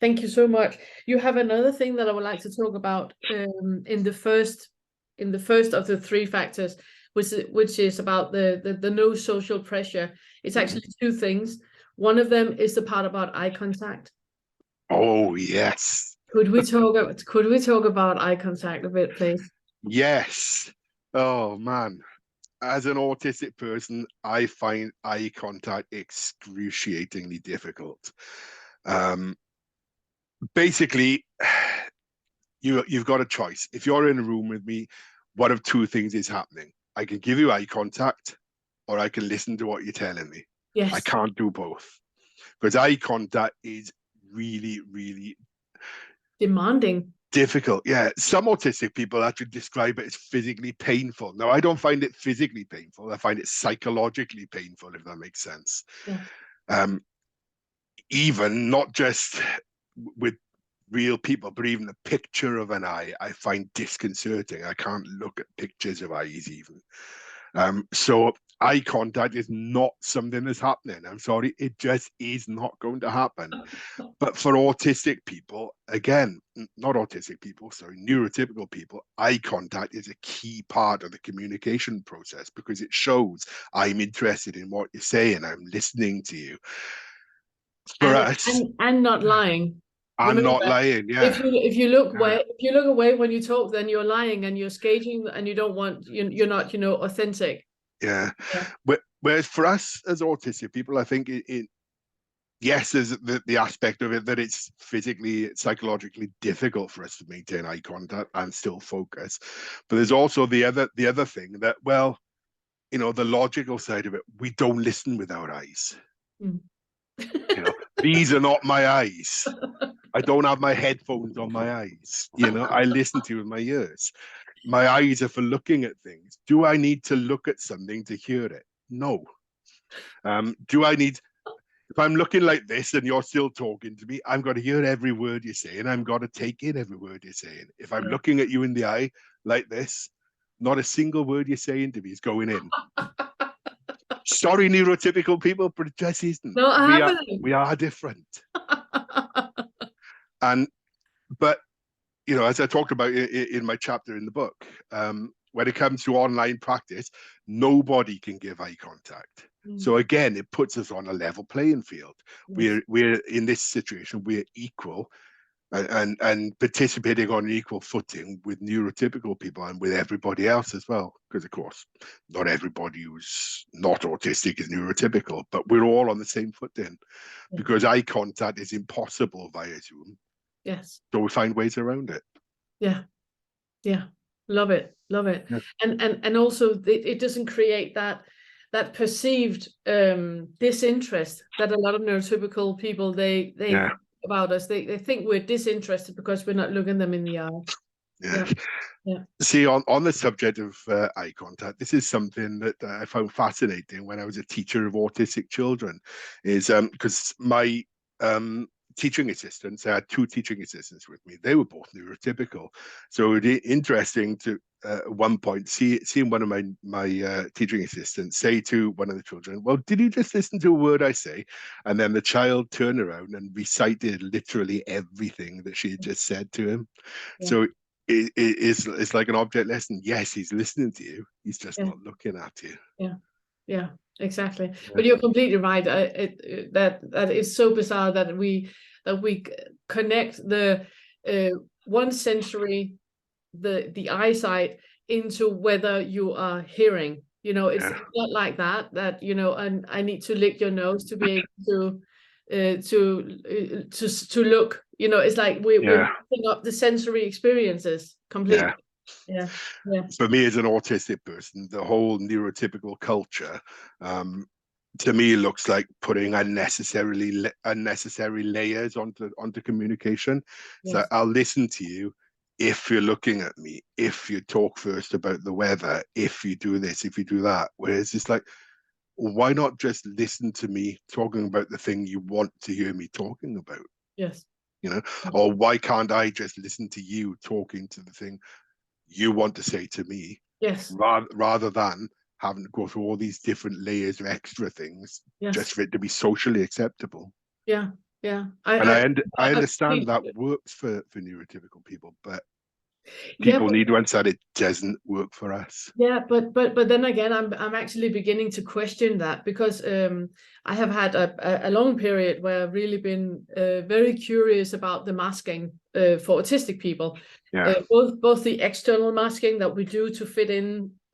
Thank you so much. You have another thing that I would like to talk about in the first of the three factors, which is about the no social pressure. It's actually two things. One of them is the part about eye contact. Oh yes. Could we talk about eye contact a bit, please? Yes. Oh man. As an autistic person, I find eye contact excruciatingly difficult. Basically, you've got a choice. If you're in a room with me, one of two things is happening. I can give you eye contact, or I can listen to what you're telling me. I Yes. can't do both, because eye contact is really, really Demanding. difficult. Yeah, some autistic people actually describe it as physically painful. Now, I don't find it physically painful. I find it psychologically painful, if that makes sense. Yeah. Even not just with real people, but even a picture of an eye, I find disconcerting. I can't look at pictures of eyes even. So eye contact is not something that's happening. I'm sorry, it just is not going to happen. But for autistic people, again, not autistic people, sorry, neurotypical people, eye contact is a key part of the communication process because it shows I'm interested in what you're saying. I'm listening to you. For us, And not lying. I'm Remember, not lying. Yeah. if you look away when you talk, then you're lying and you're staging, and you don't want you're not authentic. Yeah. Yeah. Whereas for us as autistic people, I think yes, there's the aspect of it that it's physically, psychologically difficult for us to maintain eye contact and still focus. But there's also the other thing that, well, the logical side of it, we don't listen with our eyes. Mm. These are not my eyes. I don't have my headphones on my eyes. I listen to with my ears. My eyes are for looking at things. Do I need to look at something to hear it? No. Do I need, if I'm looking like this and you're still talking to me, I've got to hear every word you're saying. I've got to take in every word you're saying. If I'm looking at you in the eye like this, not a single word you're saying to me is going in. Sorry, neurotypical people, but it just isn't. No, I haven't. We are different. But as I talked about in my chapter in the book, when it comes to online practice, nobody can give eye contact. So again, it puts us on a level playing field. Yes. We're in this situation, we're equal and participating on an equal footing with neurotypical people and with everybody else as well. Because of course, not everybody who's not autistic is neurotypical, but we're all on the same footing because eye contact is impossible via Zoom. Yes. So we find ways around it. Yeah. Yeah. Love it. Love it. Yeah. And also it doesn't create that perceived disinterest that a lot of neurotypical people they think about us. They think we're disinterested because we're not looking them in the eye. Yeah. See, on the subject of eye contact, this is something that I found fascinating when I was a teacher of autistic children, is because my teaching assistants, I had two teaching assistants with me. They were both neurotypical. So it was interesting to at one point seeing one of my teaching assistants say to one of the children, well, did you just listen to a word I say? And then the child turned around and recited literally everything that she had just said to him. So it's like an object lesson. Yes, he's listening to you. He's just not looking at you. Yeah, exactly. But you're completely right. That is so bizarre that we connect the one sensory, the eyesight, into whether you are hearing. It's not like that. And I need to lick your nose to be able to look. It's like we're mixing up the sensory experiences completely. Yeah. For me, as an autistic person, the whole neurotypical culture, to me, looks like putting unnecessary layers onto communication. Yes. So I'll listen to you if you're looking at me, if you talk first about the weather, if you do this, if you do that. Whereas it's like, why not just listen to me talking about the thing you want to hear me talking about? Yes. Or why can't I just listen to you talking to the thing you want to say to me? Yes. Rather than having to go through all these different layers of extra things just for it to be socially acceptable. Yeah. I understand that works for neurotypical people, but people need to understand it doesn't work for us. Yeah, but then again, I'm actually beginning to question that, because I have had a long period where I've really been very curious about the masking for autistic people. Both the external masking that we do to fit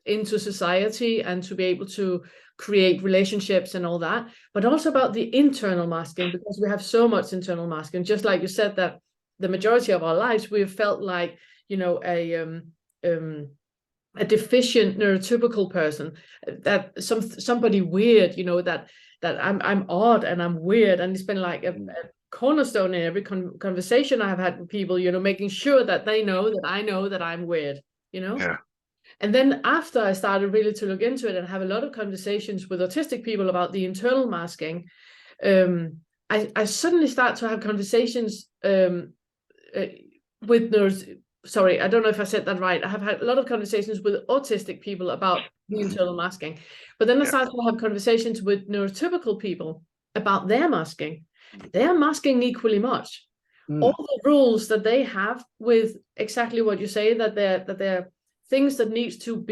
into society and to be able to create relationships and all that, but also about the internal masking, because we have so much internal masking. Just like you said, that the majority of our lives we've felt like a deficient neurotypical person, that somebody weird, that I'm odd and I'm weird, and it's been like a cornerstone in every conversation I have had with people, making sure that they know that I know that I'm weird. And then after I started really to look into it and have a lot of conversations with autistic people about the internal masking, I suddenly start to have conversations with sorry, I don't know if I said that right. I have had a lot of conversations with autistic people about the internal masking, but then I started to have conversations with neurotypical people about their masking. They're masking equally much. All the rules that they have with exactly what you say, that they're things that needs to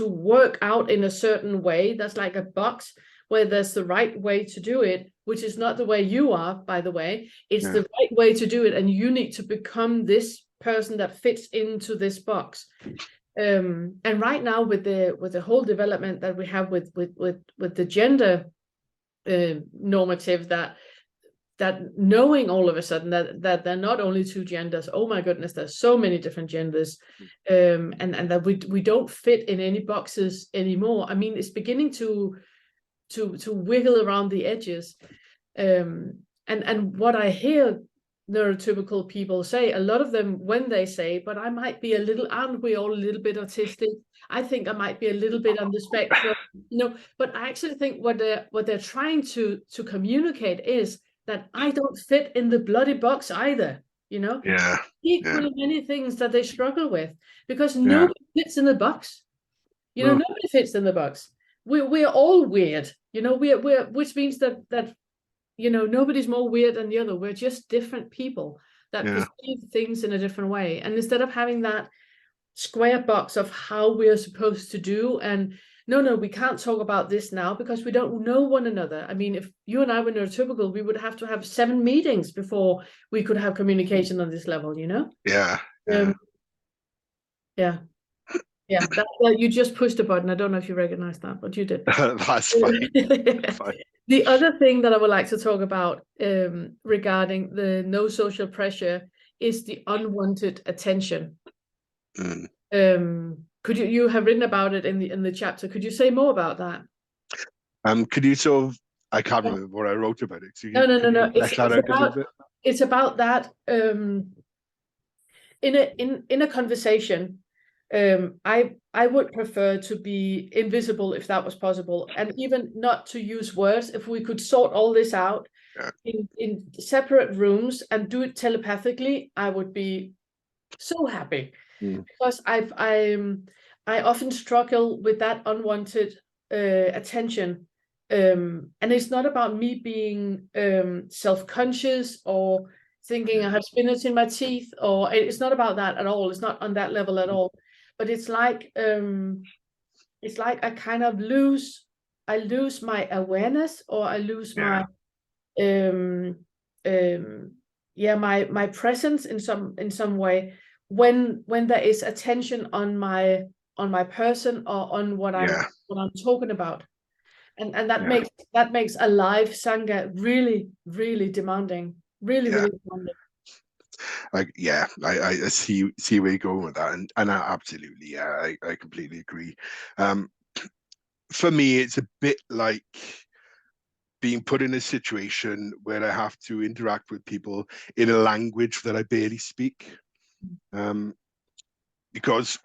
work out in a certain way. That's like a box where there's the right way to do it, which is not the way you are, by the way. It's the right way to do it, and you need to become this person that fits into this box. And right now, with the whole development that we have with the gender normative, that knowing all of a sudden that they're not only two genders. Oh my goodness, there's so many different genders, and that we don't fit in any boxes anymore. I mean, it's beginning to wiggle around the edges. And what I hear neurotypical people say, a lot of them, when they say, but I might be aren't we all a little bit autistic? I think I might be a little bit on the spectrum, but I actually think what they're trying to communicate is that I don't fit in the bloody box either, equally many things that they struggle with, because nobody fits in the box. Nobody fits in the box. We're all weird, we're which means that nobody's more weird than the other. We're just different people that perceive things in a different way. And instead of having that square box of how we're supposed to do, and no, we can't talk about this now because we don't know one another. I mean, if you and I were neurotypical, we would have to have 7 meetings before we could have communication on this level, You just pushed a button. I don't know if you recognize that, but you did. That's fine. The other thing that I would like to talk about regarding the no social pressure is the unwanted attention. Could you have written about it in the chapter? Could you say more about that? Could you I can't remember what I wrote about it. So No. It's about that in a conversation. I would prefer to be invisible if that was possible, and even not to use words. If we could sort all this out in separate rooms and do it telepathically, I would be so happy. Because I often struggle with that unwanted attention, and it's not about me being self-conscious or thinking I have spinach in my teeth, or it's not about that at all. It's not on that level at all. But it's like I kind of lose my awareness, or I lose my my presence in some way when there is attention on my person or on what I'm talking about. And that makes a live Sangha really, really demanding. Really demanding. I see where you're going with that, and I absolutely, I completely agree. For me, it's a bit like being put in a situation where I have to interact with people in a language that I barely speak. Because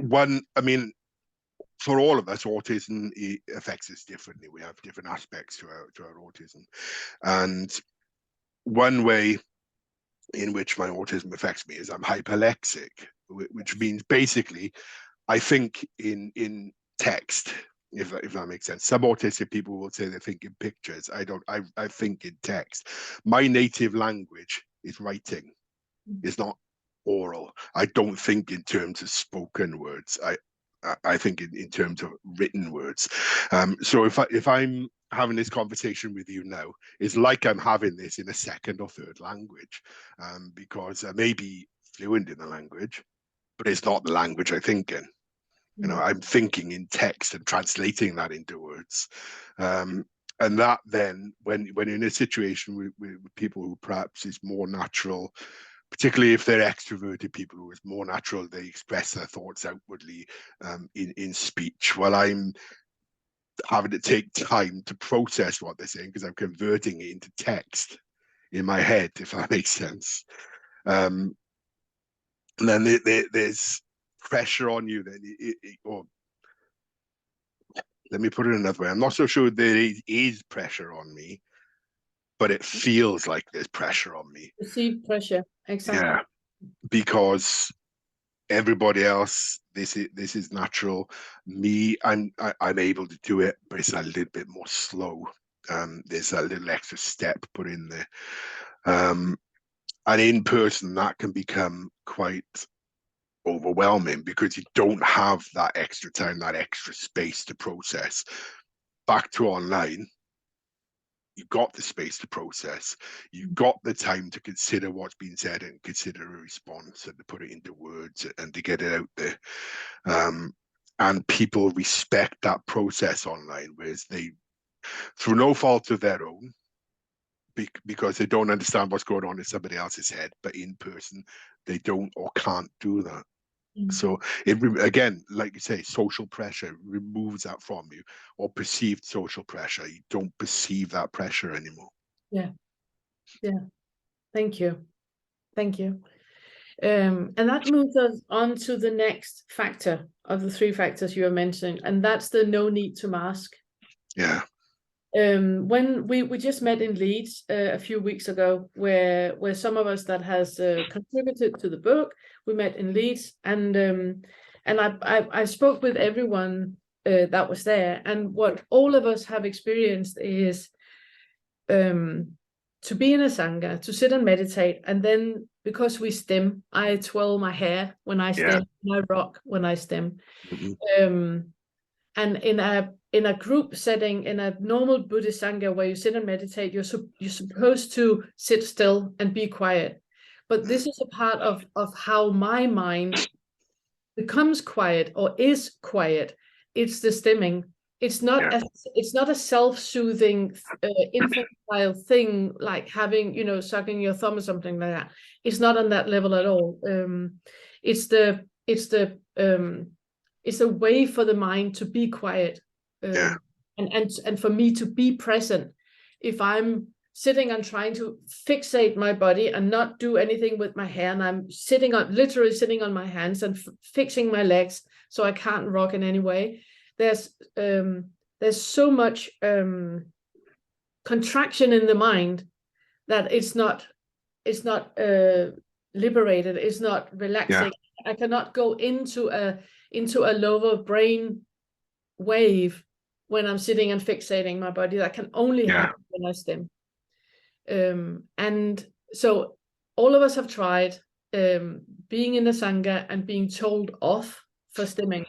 for all of us, autism affects us differently. We have different aspects to our autism. And one way in which my autism affects me is I'm hyperlexic, which means basically I think in text, if that makes sense. Some autistic people will say they think in pictures. I don't. I think in text. My native language is writing. It's not oral. I don't think in terms of spoken words. I think in terms of written words. So if I'm having this conversation with you now, it's like I'm having this in a second or third language, because I may be fluent in the language, but it's not the language I think in. You know, I'm thinking in text and translating that into words. And that then, when in a situation with people who perhaps is more natural, particularly if they're extroverted people who is more natural, they express their thoughts outwardly in speech, while I'm having to take time to process what they're saying because I'm converting it into text in my head, if that makes sense. And then there's pressure on you then, or let me put it another way. I'm not so sure there is pressure on me, but it feels like there's pressure on me. Perceived pressure, exactly. Yeah, because everybody else, this is natural. Me, I'm able to do it, but it's a little bit more slow. There's a little extra step put in there. And in person, that can become quite overwhelming because you don't have that extra time, that extra space to process. Back to online, you've got the space to process, you've got the time to consider what's been said and consider a response and to put it into words and to get it out there. And people respect that process online, whereas they, through no fault of their own, because they don't understand what's going on in somebody else's head, but in person, they don't or can't do that. So again, like you say, social pressure removes that from you, or perceived social pressure. You don't perceive that pressure anymore. Yeah. Thank you. And that moves us on to the next factor of the 3 factors you are mentioning, and that's the no need to mask. Yeah. When we just met in Leeds a few weeks ago, where some of us that has contributed to the book, we met in Leeds, and I spoke with everyone that was there, and what all of us have experienced is to be in a Sangha, to sit and meditate, and then because we stem, I twirl my hair when I stem, and I rock when I stem. And in a group setting, in a normal Buddhist Sangha where you sit and meditate, you're supposed to sit still and be quiet. But this is a part of how my mind becomes quiet or is quiet. It's the stemming. It's not a self-soothing infantile thing like having, sucking your thumb or something like that. It's not on that level at all. It's a way for the mind to be quiet, and for me to be present. If I'm sitting and trying to fixate my body and not do anything with my hair, and I'm literally sitting on my hands and fixing my legs so I can't rock in any way, there's so much contraction in the mind that it's not liberated, it's not relaxing. I cannot go into a lower brain wave when I'm sitting and fixating my body. That can only happen when I stem. And so all of us have tried being in the Sangha and being told off for stimming,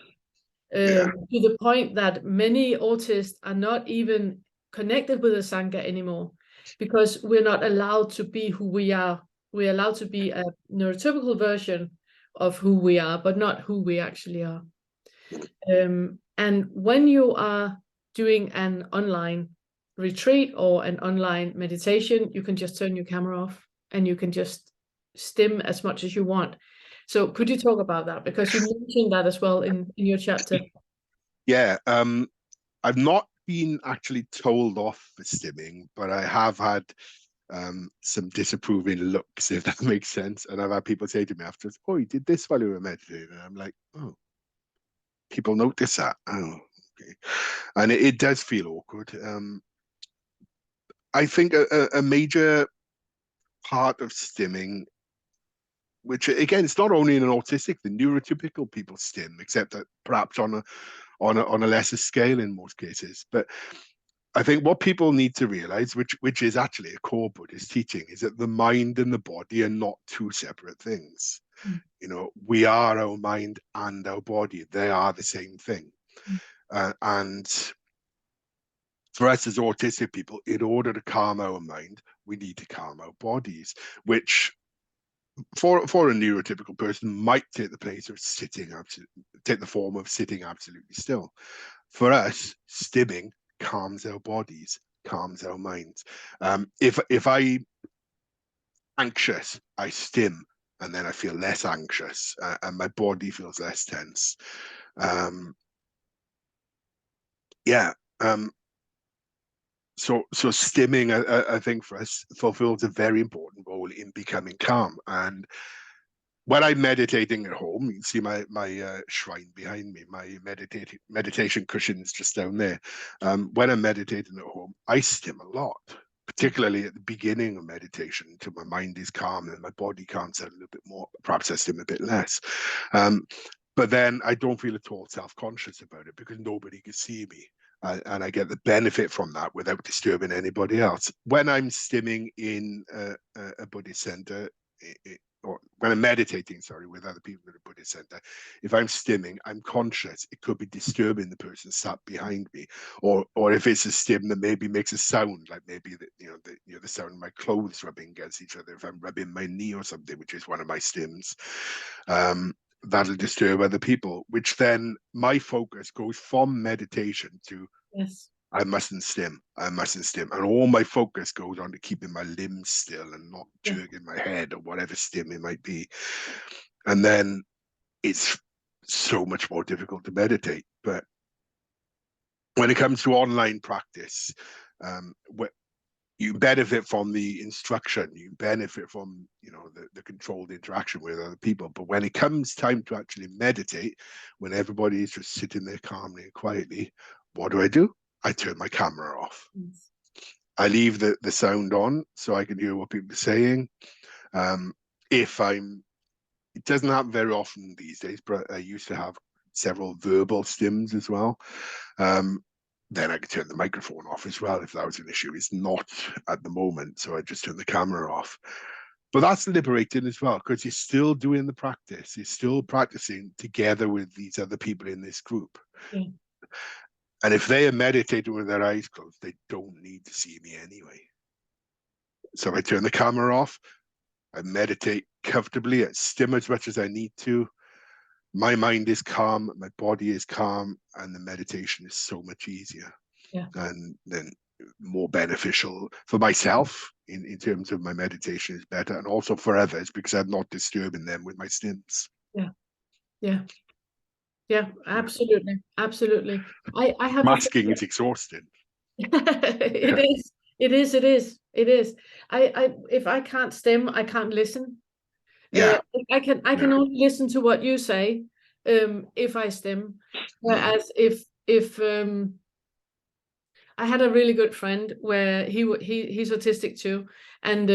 to the point that many autists are not even connected with the Sangha anymore, because we're not allowed to be who we are. We're allowed to be a neurotypical version of who we are, but not who we actually are. And when you are doing an online retreat or an online meditation, you can just turn your camera off and you can just stim as much as you want. So could you talk about that? Because you mentioned that as well in your chapter. Yeah, I've not been actually told off for stimming, but I have had some disapproving looks, if that makes sense. And I've had people say to me afterwards, "Oh, you did this while you were meditating." And I'm like, "Oh, people notice that." Oh, okay. And it does feel awkward. I think a major part of stimming, which again, it's not only in an autistic, the neurotypical people stim, except that perhaps on a lesser scale in most cases. But I think what people need to realize, which is actually a core Buddhist teaching, is that the mind and the body are not two separate things. You know, we are our mind and our body. They are the same thing. And for us as autistic people, in order to calm our mind, we need to calm our bodies, which for a neurotypical person might take the place of take the form of sitting absolutely still. For us, stimming calms our bodies, calms our minds. If I anxious, I stim, and then I feel less anxious, and my body feels less tense. So stimming, I think for us, fulfills a very important role in becoming calm. And when I'm meditating at home, you can see my shrine behind me, my meditation cushions just down there. When I'm meditating at home, I stim a lot, particularly at the beginning of meditation, until my mind is calm and my body calms down a little bit more. Perhaps I stim a bit less. But then I don't feel at all self-conscious about it because nobody can see me. And I get the benefit from that without disturbing anybody else. When I'm stimming in a Buddhist center, or when I'm meditating, sorry, with other people in a Buddhist center, if I'm stimming, I'm conscious. It could be disturbing the person sat behind me, or if it's a stim that maybe makes a sound, like maybe the sound of my clothes rubbing against each other. If I'm rubbing my knee or something, which is one of my stims, that'll disturb other people. Which then my focus goes from meditation to I mustn't stim. And all my focus goes on to keeping my limbs still and not jerking my head or whatever stim it might be. And then it's so much more difficult to meditate. But when it comes to online practice, you benefit from the instruction, you benefit from the controlled interaction with other people. But when it comes time to actually meditate, when everybody is just sitting there calmly and quietly, what do? I turn my camera off. I leave the sound on so I can hear what people are saying. It doesn't happen very often these days, but I used to have several verbal stims as well. Then I could turn the microphone off as well if that was an issue. It's not at the moment, so I just turn the camera off. But that's liberating as well, because you're still doing the practice. You're still practicing together with these other people in this group. Yeah. And if they are meditating with their eyes closed, they don't need to see me anyway. So I turn the camera off. I meditate comfortably. I stim as much as I need to. My mind is calm, my body is calm, and the meditation is so much easier. Yeah. And then more beneficial for myself in terms of my meditation is better, and also for others because I'm not disturbing them with my stims. Yeah, absolutely. I have masking is exhausting. It is. If I can't stim, I can't listen. I can only listen to what you say if I stim. Whereas if I had a really good friend where he's autistic too, and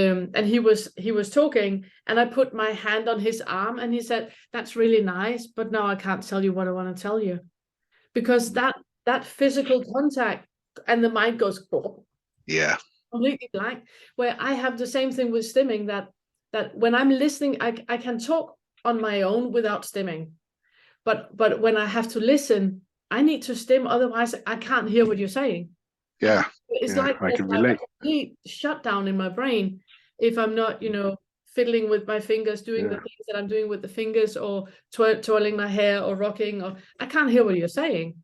he was talking, and I put my hand on his arm, and he said, "That's really nice, but now I can't tell you what I want to tell you," because that physical contact, and the mind goes completely blank. Where I have the same thing with stimming, that that when I'm listening, I can talk on my own without stimming. But when I have to listen, I need to stim, otherwise I can't hear what you're saying. Yeah, It's yeah, like I there's can like a relate. complete shutdown in my brain if I'm not, fiddling with my fingers, doing the Yeah. things that I'm doing with the fingers, or twirling my hair, or rocking, or I can't hear what you're saying.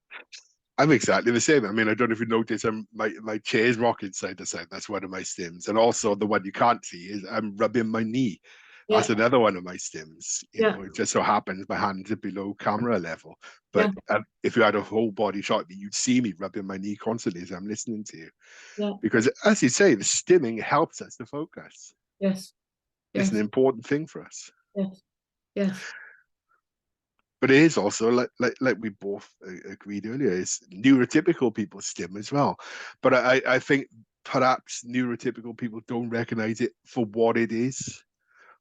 I'm exactly the same. I mean, I don't know if you notice, my chair's rocking side to side. That's one of my stims. And also the one you can't see is I'm rubbing my knee. That's Yeah, another one of my stims. yeah, It just so happens my hands are below camera level. yeah, But if you had a whole body shot, you'd see me rubbing my knee constantly as I'm listening to you. yeah, Because as you say, the stimming helps us to focus. yes, It's an yes, important thing for us. yes, yes, But it is also like we both agreed earlier, is neurotypical people stim as well. But I think perhaps neurotypical people don't recognize it for what it is.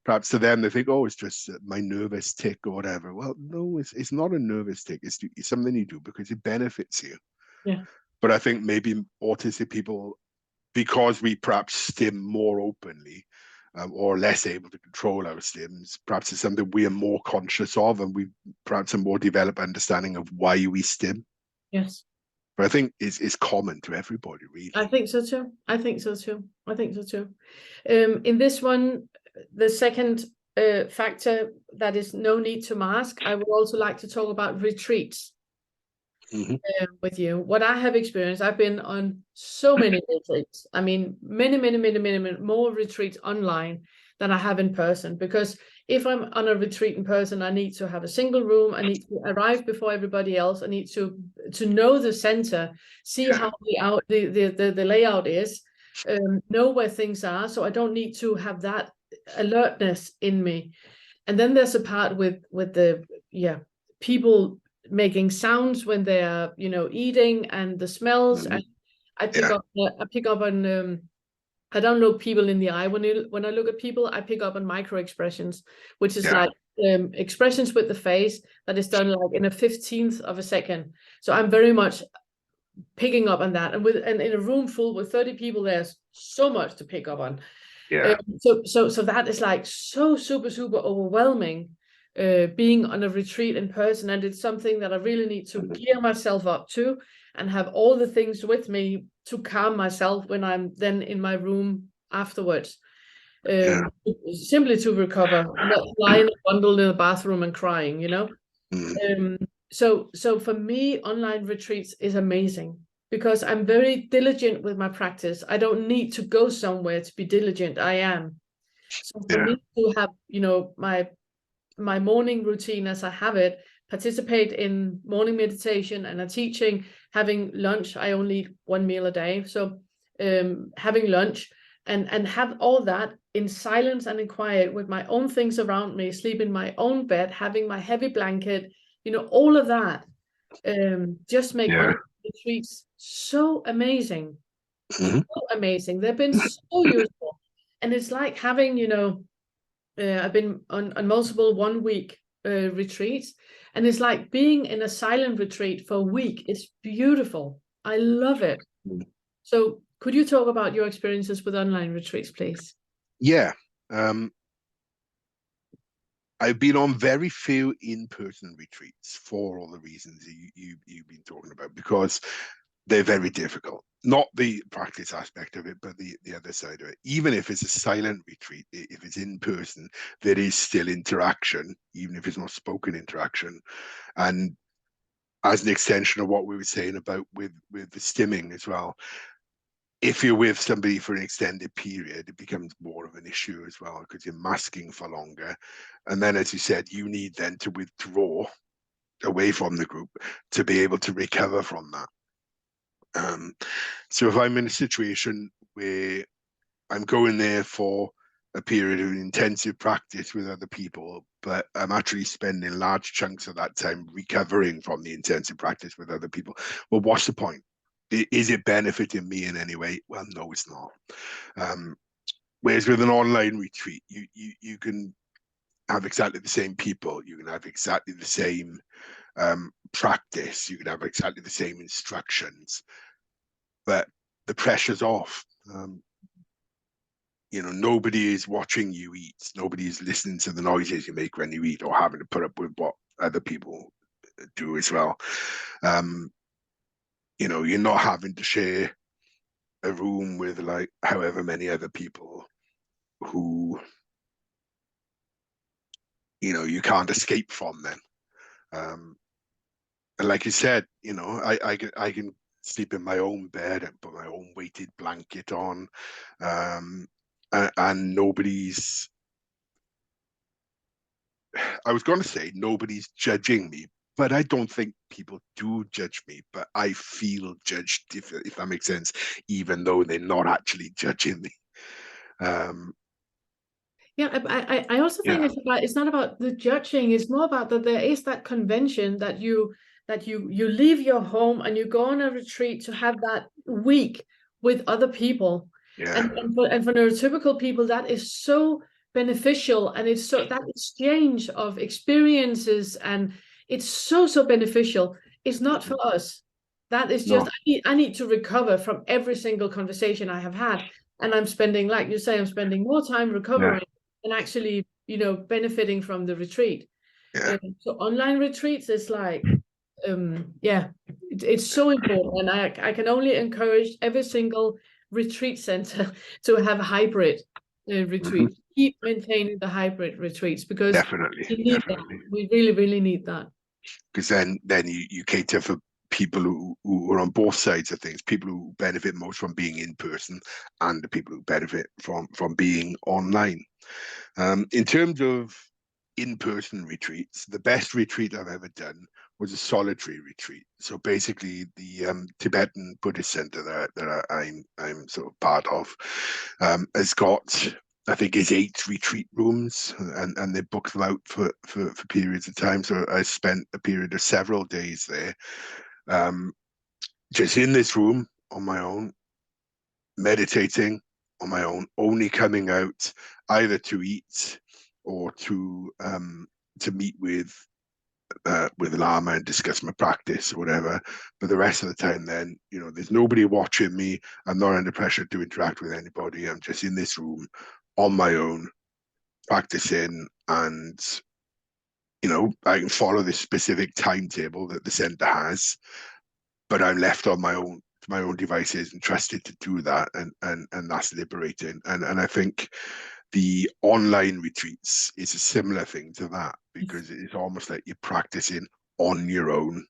Perhaps to them they think, oh, it's just my nervous tick or whatever. Well, no, it's not a nervous tick. It's something you do because it benefits you. yeah, But I think maybe autistic people, because we perhaps stim more openly, or less able to control our stims, perhaps it's something we are more conscious of, and we perhaps a more developed understanding of why we stim. yes. But I think it's common to everybody, really. I think so too. I think so too. I think so too. In this one, the second factor, that is no need to mask, I would also like to talk about retreats. Mm-hmm. With you. What I have experienced, I've been on so many retreats. I mean, many more retreats online than I have in person. Because if I'm on a retreat in person, I need to have a single room. I need to arrive before everybody else. I need to know the center, see how the layout is, know where things are. So I don't need to have that alertness in me. And then there's a part with the people making sounds when they are eating, and the smells. Mm-hmm. And I pick Yeah, up on I don't look people in the eye. When I look at people, I pick up on micro expressions, which is yeah, like expressions with the face that is done like in a 15th of a second. So I'm very much picking up on that, and in a room full with 30 people, there's so much to pick up on. yeah, So that is like so super overwhelming, being on a retreat in person, and it's something that I really need to gear myself up to, and have all the things with me to calm myself when I'm then in my room afterwards. yeah. Simply to recover, not lying bundled in the bathroom and crying. Mm, Um, so for me, online retreats is amazing because I'm very diligent with my practice. I don't need to go somewhere to be diligent. I am. So for yeah, me to have, my morning routine as I have it, participate in morning meditation and a teaching, having lunch. I only eat one meal a day. So having lunch and have all that in silence and in quiet with my own things around me, sleep in my own bed, having my heavy blanket, all of that, just make yeah. online retreats so amazing. So Mm-hmm. amazing. They've been so useful. And it's like having, I've been on multiple 1 week retreats, and it's like being in a silent retreat for a week. It's beautiful. I love it. So could you talk about your experiences with online retreats, please? Yeah. Um, I've been on very few in-person retreats for all the reasons you've been talking about, because they're very difficult. Not the practice aspect of it, but the other side of it. Even if it's a silent retreat, if it's in person, there is still interaction, even if it's not spoken interaction. And as an extension of what we were saying about with the stimming as well, if you're with somebody for an extended period, it becomes more of an issue as well, because you're masking for longer. And then, as you said, you need then to withdraw away from the group to be able to recover from that. So if I'm in a situation where I'm going there for a period of intensive practice with other people, but I'm actually spending large chunks of that time recovering from the intensive practice with other people, well, what's the point? Is it benefiting me in any way? Well, no, it's not. Whereas with an online retreat, you can have exactly the same people, you can have exactly the same practice, you can have exactly the same instructions, but the pressure's off. nobody is watching you eat. Nobody is listening to the noises you make when you eat, or having to put up with what other people do as well. You're not having to share a room with like however many other people who, you can't escape from them. And like you said, I can sleep in my own bed and put my own weighted blanket on, and nobody's. I was going to say nobody's judging me, but I don't think people do judge me. But I feel judged, if that makes sense, even though they're not actually judging me. Yeah, I also think it's not about the judging. It's more about that there is that convention that you leave your home and you go on a retreat to have that week with other people. Yeah. And for neurotypical people, that is so beneficial, and it's so that exchange of experiences, and it's so beneficial. It's not for us. That is just I need to recover from every single conversation I have had, and I'm spending, like you say, I'm spending more time recovering and actually, benefiting from the retreat. So online retreats is like, it's so important, and I can only encourage every single retreat center to have a hybrid retreat. Keep maintaining the hybrid retreats, because we need that. We really need that. Because then you cater for people who are on both sides of things, people who benefit most from being in person and the people who benefit from being online. In terms of in-person retreats, the best retreat I've ever done was a solitary retreat. So basically the Tibetan Buddhist center that I'm sort of part of has got, I think it's 8 retreat rooms, and they book them out for periods of time. So I spent a period of several days there, just in this room on my own, meditating on my own, only coming out either to eat or to meet with Lama and discuss my practice or whatever. But the rest of the time, then, there's nobody watching me. I'm not under pressure to interact with anybody. I'm just in this room on my own, practicing, and I can follow this specific timetable that the center has, but I'm left on my own devices and trusted to do that, and that's liberating. And I think the online retreats is a similar thing to that, because it's almost like you're practicing on your own,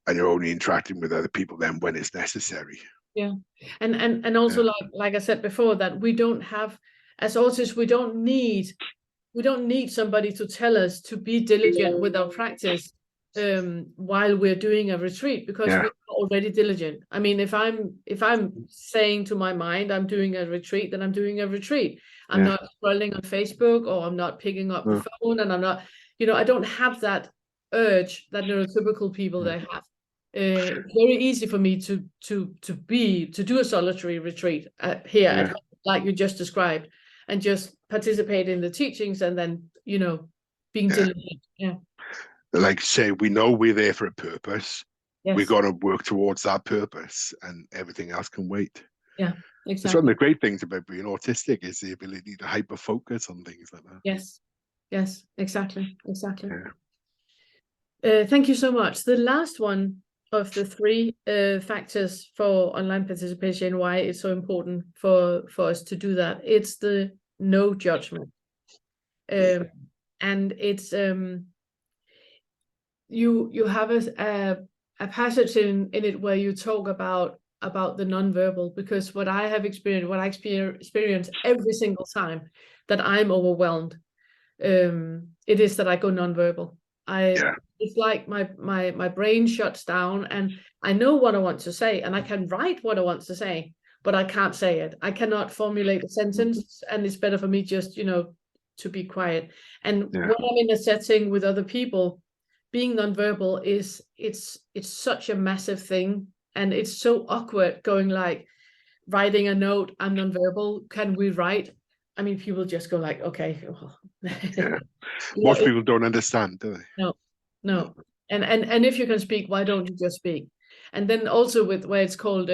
and you're only interacting with other people then when it's necessary. Yeah, and also like I said before, that we don't have, as autists, we don't need somebody to tell us to be diligent with our practice while we're doing a retreat, because we're already diligent. I mean, if I'm saying to my mind I'm doing a retreat, then I'm doing a retreat. I'm not scrolling on Facebook, or I'm not picking up the phone, and I'm not, I don't have that urge that neurotypical people they have. It's very easy for me to do a solitary retreat here at home, like you just described, and just participate in the teachings, and then being diligent. Like say, we know we're there for a purpose. We've got to work towards that purpose, and everything else can wait. Yeah, exactly. It's one of the great things about being autistic is the ability to hyper focus on things like that. Yes, exactly. Thank you so much. The last one of the 3 factors for online participation, why it's so important for us to do that, it's the no judgment. And it's you have a passage in it where you talk about the nonverbal, because what I experience every single time that I'm overwhelmed, it is that I go nonverbal. It's like my brain shuts down, and I know what I want to say, and I can write what I want to say, but I can't say it. I cannot formulate a sentence, and it's better for me just to be quiet. And when I'm in a setting with other people, being nonverbal it's such a massive thing, and it's so awkward going like writing a note, I'm nonverbal, can we write? I mean, people just go like, okay. Most people don't understand, do they? No. And if you can speak, why don't you just speak? And then also with where it's called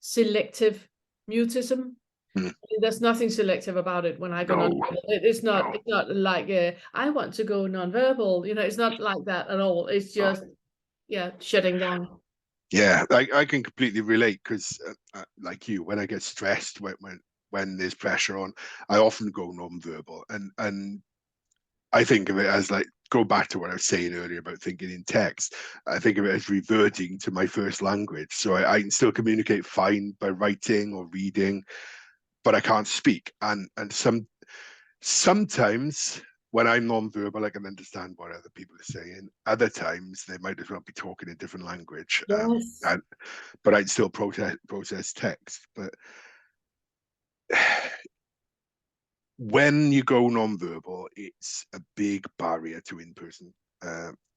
selective mutism, Mm. There's nothing selective about it when I go No, non-verbal. It's not. no, It's not like I want to go non-verbal. It's not like that at all. It's no. just shutting down. Yeah, I can completely relate because, like you, when I get stressed, when there's pressure on, I often go non-verbal, and I think of it as like, go back to what I was saying earlier about thinking in text. I think of it as reverting to my first language. So I can still communicate fine by writing or reading, but I can't speak. And sometimes when I'm non-verbal, I can understand what other people are saying. Other times they might as well be talking a different language. Yes. But I'd still process text. But when you go non-verbal, it's a big barrier to in-person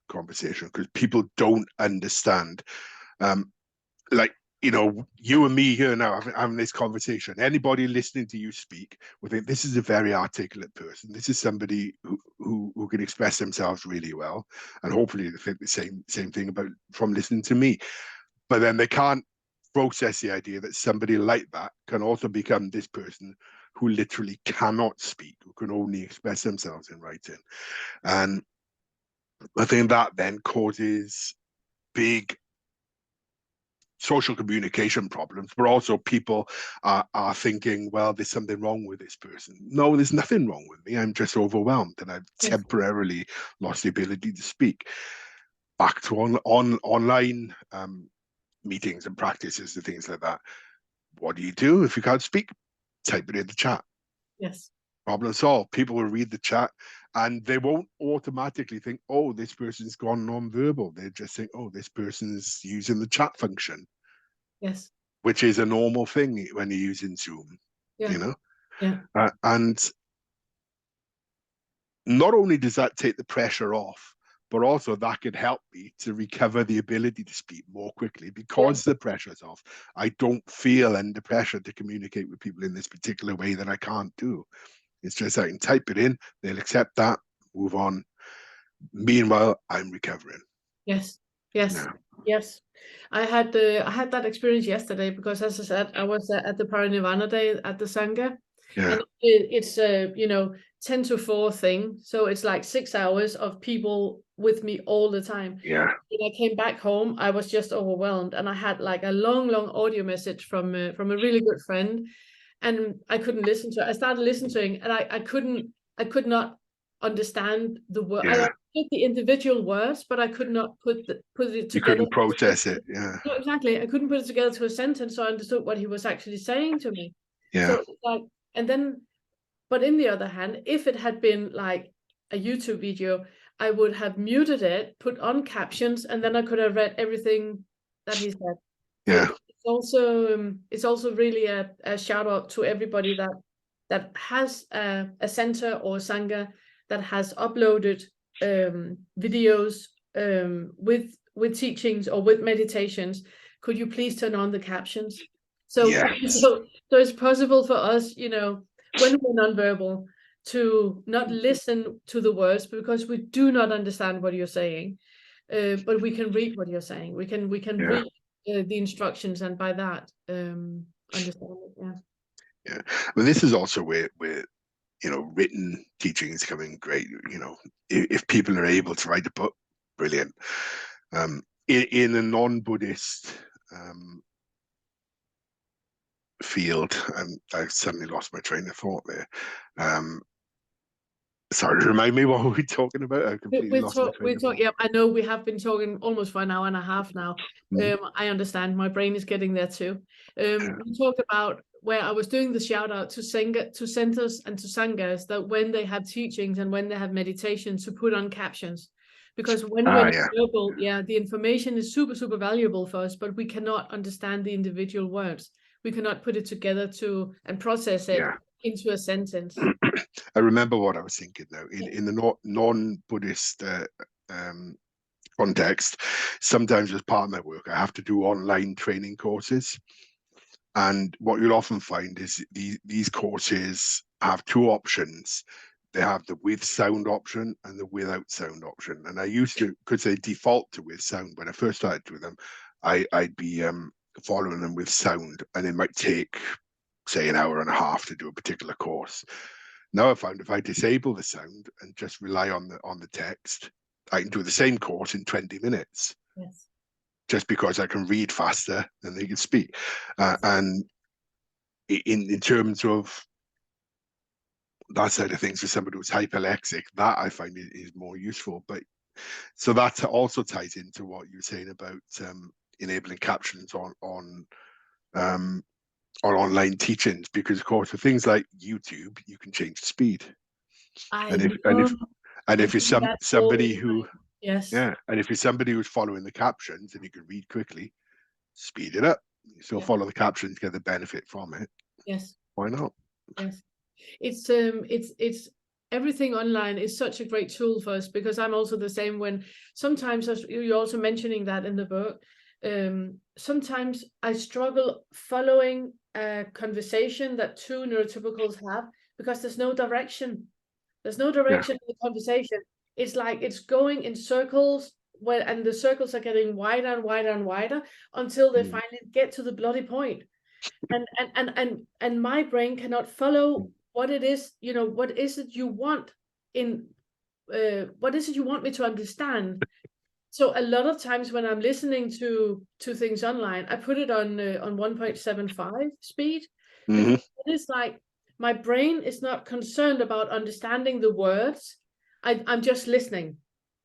conversation because people don't understand. Like, you and me here now having this conversation. Anybody listening to you speak will think this is a very articulate person. This is somebody who can express themselves really well, and hopefully they think the same thing about from listening to me. But then they can't process the idea that somebody like that can also become this person who literally cannot speak, who can only express themselves in writing. And I think that then causes big social communication problems, but also people are thinking, well, there's something wrong with this person. No, there's nothing wrong with me. I'm just overwhelmed and I've temporarily lost the ability to speak. Back to online meetings and practices and things like that. What do you do if you can't speak? Type it in the chat. Yes. Problem solved. People will read the chat and they won't automatically think, oh, this person's gone non-verbal. They just think, oh, this person's using the chat function. Yes. Which is a normal thing when you're using Zoom, Yeah. And not only does that take the pressure off, but also that could help me to recover the ability to speak more quickly because the pressure's off. I don't feel under pressure to communicate with people in this particular way that I can't do. It's just I can type it in, they'll accept that, move on. Meanwhile, I'm recovering. Yes. Yes. I had that experience yesterday because, as I said, I was at the Parinirvana Day at the Sangha, and it's a 10 to 4 thing, so it's like 6 hours of people with me all the time. Yeah. When I came back home, I was just overwhelmed, and I had like a long audio message from a really good friend, and I couldn't listen to it. I started listening, and I could not understand the word. I understood the individual words, but I could not put it together. You couldn't process it. Yeah. No, exactly. I couldn't put it together to a sentence, so I understood what he was actually saying to me. Yeah. So like, and then, but in the other hand, if it had been like a YouTube video, I would have muted it, put on captions, and then I could have read everything that he said. Yeah. So it's also really a shout out to everybody that has a center or a sangha that has uploaded videos with teachings or with meditations. Could you please turn on the captions? So it's possible for us, when we're nonverbal, to not listen to the words because we do not understand what you're saying, but we can read what you're saying. We can read the instructions, and by that understand it. Yeah. Well, this is also where written teaching is coming great. If people are able to write a book, brilliant. In a non-Buddhist field, and I've suddenly lost my train of thought there. Sorry, remind me what were we talking about? I completely lost my train of thought. Yeah, I know we have been talking almost for an hour and a half now. I understand. My brain is getting there too. We talked about where I was doing the shout out to centers and to sanghas that when they have teachings and when they have meditations to put on captions, because when we're verbal, the information is super, super valuable for us, but we cannot understand the individual words. We cannot put it together and process it into a sentence. I remember what I was thinking now. In the non-Buddhist context, sometimes as part of my work, I have to do online training courses. And what you'll often find is these courses have 2 options. They have the with sound option and the without sound option. And I used to, because they default to with sound, when I first started with them, I'd be following them with sound, and it might take say, an hour and a half to do a particular course. Now I found if I disable the sound and just rely on the text, I can do the same course in 20 minutes. Yes. Just because I can read faster than they can speak. And in terms of that side of things, for somebody who's hyperlexic, that I find is more useful. But so that also ties into what you're saying about enabling captions on online teachings, because of course with things like YouTube, you can change the speed. And if you're somebody who yes, and if you're somebody who's following the captions and you can read quickly, speed it up. You still follow the captions, get the benefit from it. Yes. Why not? Yes. It's everything online is such a great tool for us, because I'm also the same. When sometimes, as you're also mentioning that in the book, sometimes I struggle following a conversation that two neurotypicals have, because there's no direction. There's no direction in the conversation. It's like it's going in circles, and the circles are getting wider and wider and wider until they finally get to the bloody point. And my brain cannot follow what it is, what is it you want what is it you want me to understand? So a lot of times when I'm listening to things online, I put it on 1.75 speed, because it is like my brain is not concerned about understanding the words. I'm just listening.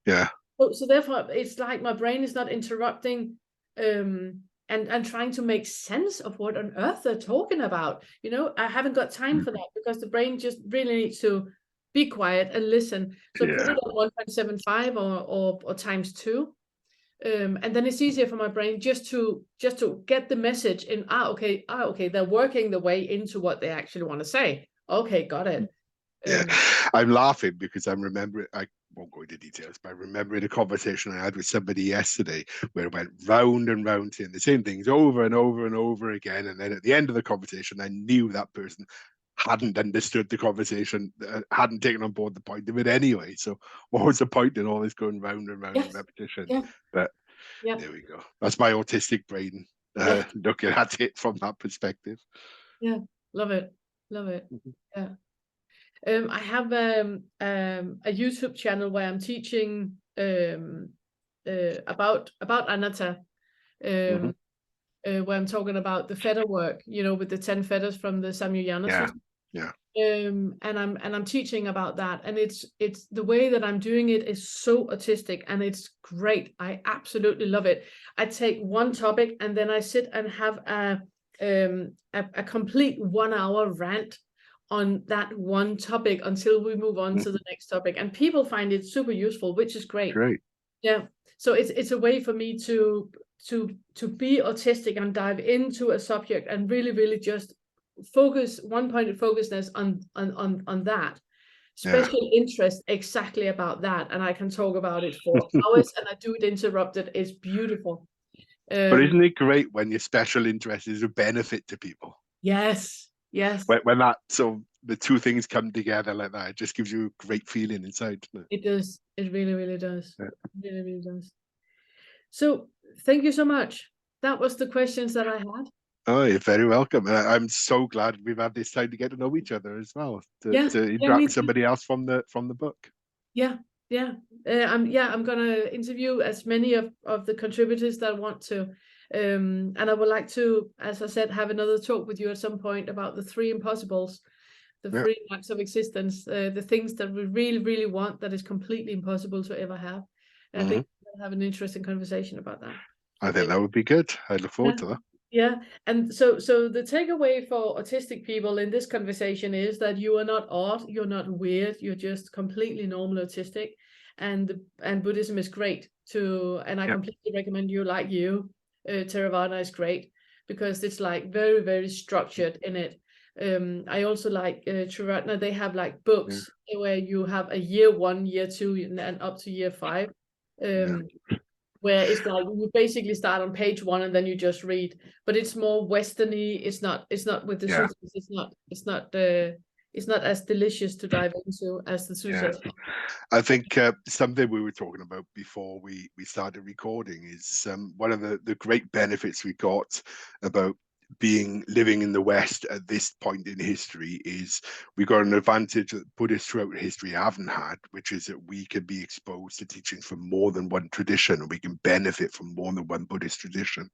Yeah. So therefore, it's like my brain is not interrupting and trying to make sense of what on earth they're talking about. I haven't got time for that, because the brain just really needs to be quiet and listen. So put it on 1.75 or times 2. And then it's easier for my brain just to get the message in. Okay, they're working the way into what they actually want to say. Okay, got it. I'm laughing because I'm remembering, I won't go into details, but I remember a conversation I had with somebody yesterday where it went round and round saying the same things over and over and over again. And then at the end of the conversation, I knew that person hadn't understood the conversation, hadn't taken on board the point of it anyway. So what was the point in all this going round and round and repetition? But there we go. That's my autistic brain looking at it from that perspective. Yeah, love it. Yeah. I have a YouTube channel where I'm teaching about anatta, where I'm talking about the feather work, with the 10 feathers from the Samyukana system. And I'm teaching about that, and it's the way that I'm doing it is so autistic, and it's great. I absolutely love it. I take one topic and then I sit and have a complete 1 hour rant on that one topic until we move on to the next topic, and people find it super useful, which is great. Yeah, so it's a way for me to be autistic and dive into a subject and really just focus one point of focusness on that special interest exactly about that, and I can talk about it for hours, and I do it interrupted. It's beautiful. But isn't it great when your special interest is a benefit to people? Yes. When that, so the two things come together like that, it just gives you a great feeling inside, doesn't it? It does. It really does. It really does. So thank you so much. That was the questions that I had. Oh, you're very welcome. And I'm so glad we've had this time to get to know each other as well, to interact with somebody else from the book. I'm gonna interview as many of the contributors that I want to. And I would like to, as I said, have another talk with you at some point about the 3 impossibles, the 3 acts of existence, the things that we really want that is completely impossible to ever have. And I think we'll have an interesting conversation about that. I think that would be good. I look forward to that. Yeah, and so the takeaway for autistic people in this conversation is that you are not odd, you're not weird, you're just completely normal autistic, and Buddhism is great too, and I completely recommend you. Theravada is great because it's like very structured in it. I also like Triratna. They have like books where you have a year 1, year 2, and up to year 5. Where it's like you basically start on page 1 and then you just read, but it's more Westerny. It's not with the sutras. It's not as delicious to dive into as the sutras. I think something we were talking about before we started recording is one of the great benefits we got about living in the West at this point in history is we've got an advantage that Buddhists throughout history haven't had, which is that we can be exposed to teachings from more than one tradition, and we can benefit from more than one Buddhist tradition,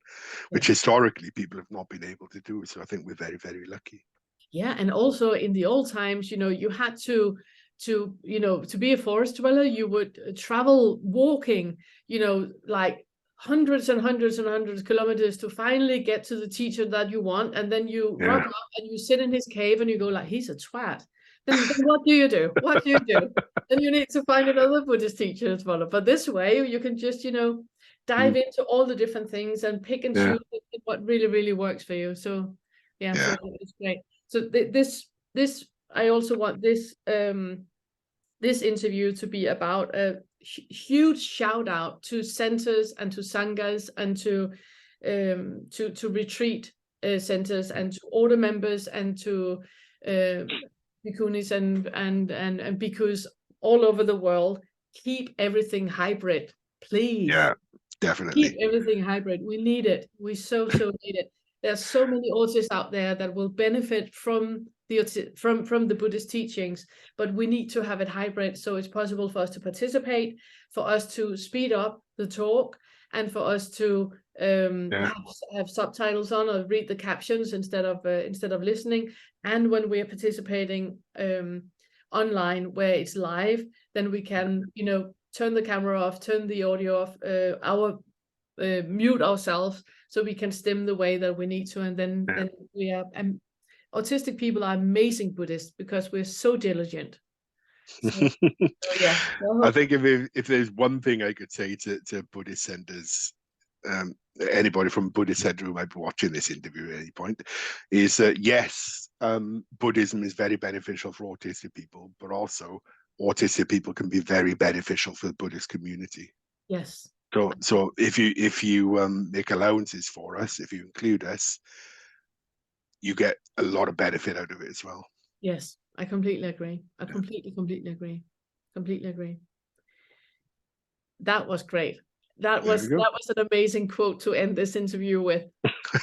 which historically people have not been able to do. So I think we're very, very lucky. Yeah, and also in the old times, you had to be a forest dweller, you would travel walking, like hundreds and hundreds and hundreds of kilometers to finally get to the teacher that you want, and then you rock up and you sit in his cave and you go like, he's a twat. Then what do you do? What do you do? Then you need to find another Buddhist teacher to follow. But this way you can just, dive into all the different things and pick and choose what really, really works for you. So so it's great. So this I also want this this interview to be about a huge shout out to centers and to sanghas and to retreat centers and to order members and to bhikkhunis and bhikkhus all over the world. Keep everything hybrid, please. Yeah, definitely. Keep everything hybrid. We need it. We so need it. There's so many autists out there that will benefit from the Buddhist teachings, but we need to have it hybrid so it's possible for us to participate, for us to speed up the talk, and for us to have subtitles on or read the captions instead of listening. And when we are participating online where it's live, then we can turn the camera off, turn the audio off, mute ourselves so we can stem the way that we need to, and then we are. Autistic people are amazing Buddhists because we're so diligent. So, I think if there's one thing I could say to Buddhist centers, anybody from Buddhist center who might be watching this interview at any point, is that yes, Buddhism is very beneficial for autistic people, but also autistic people can be very beneficial for the Buddhist community. Yes. So if you make allowances for us, if you include us, you get a lot of benefit out of it as well. Yes, I completely agree. I completely agree. Completely agree. That was great. That was an amazing quote to end this interview with.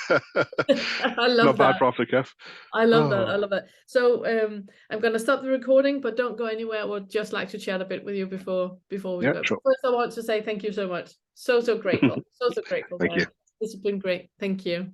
I love Not that. bad, Prophet Kev. I love that. I love that. So I'm going to stop the recording, but don't go anywhere. I would just like to chat a bit with you before we go. Sure. First, I want to say thank you so much. So grateful. so grateful. Thank you. This has been great. Thank you.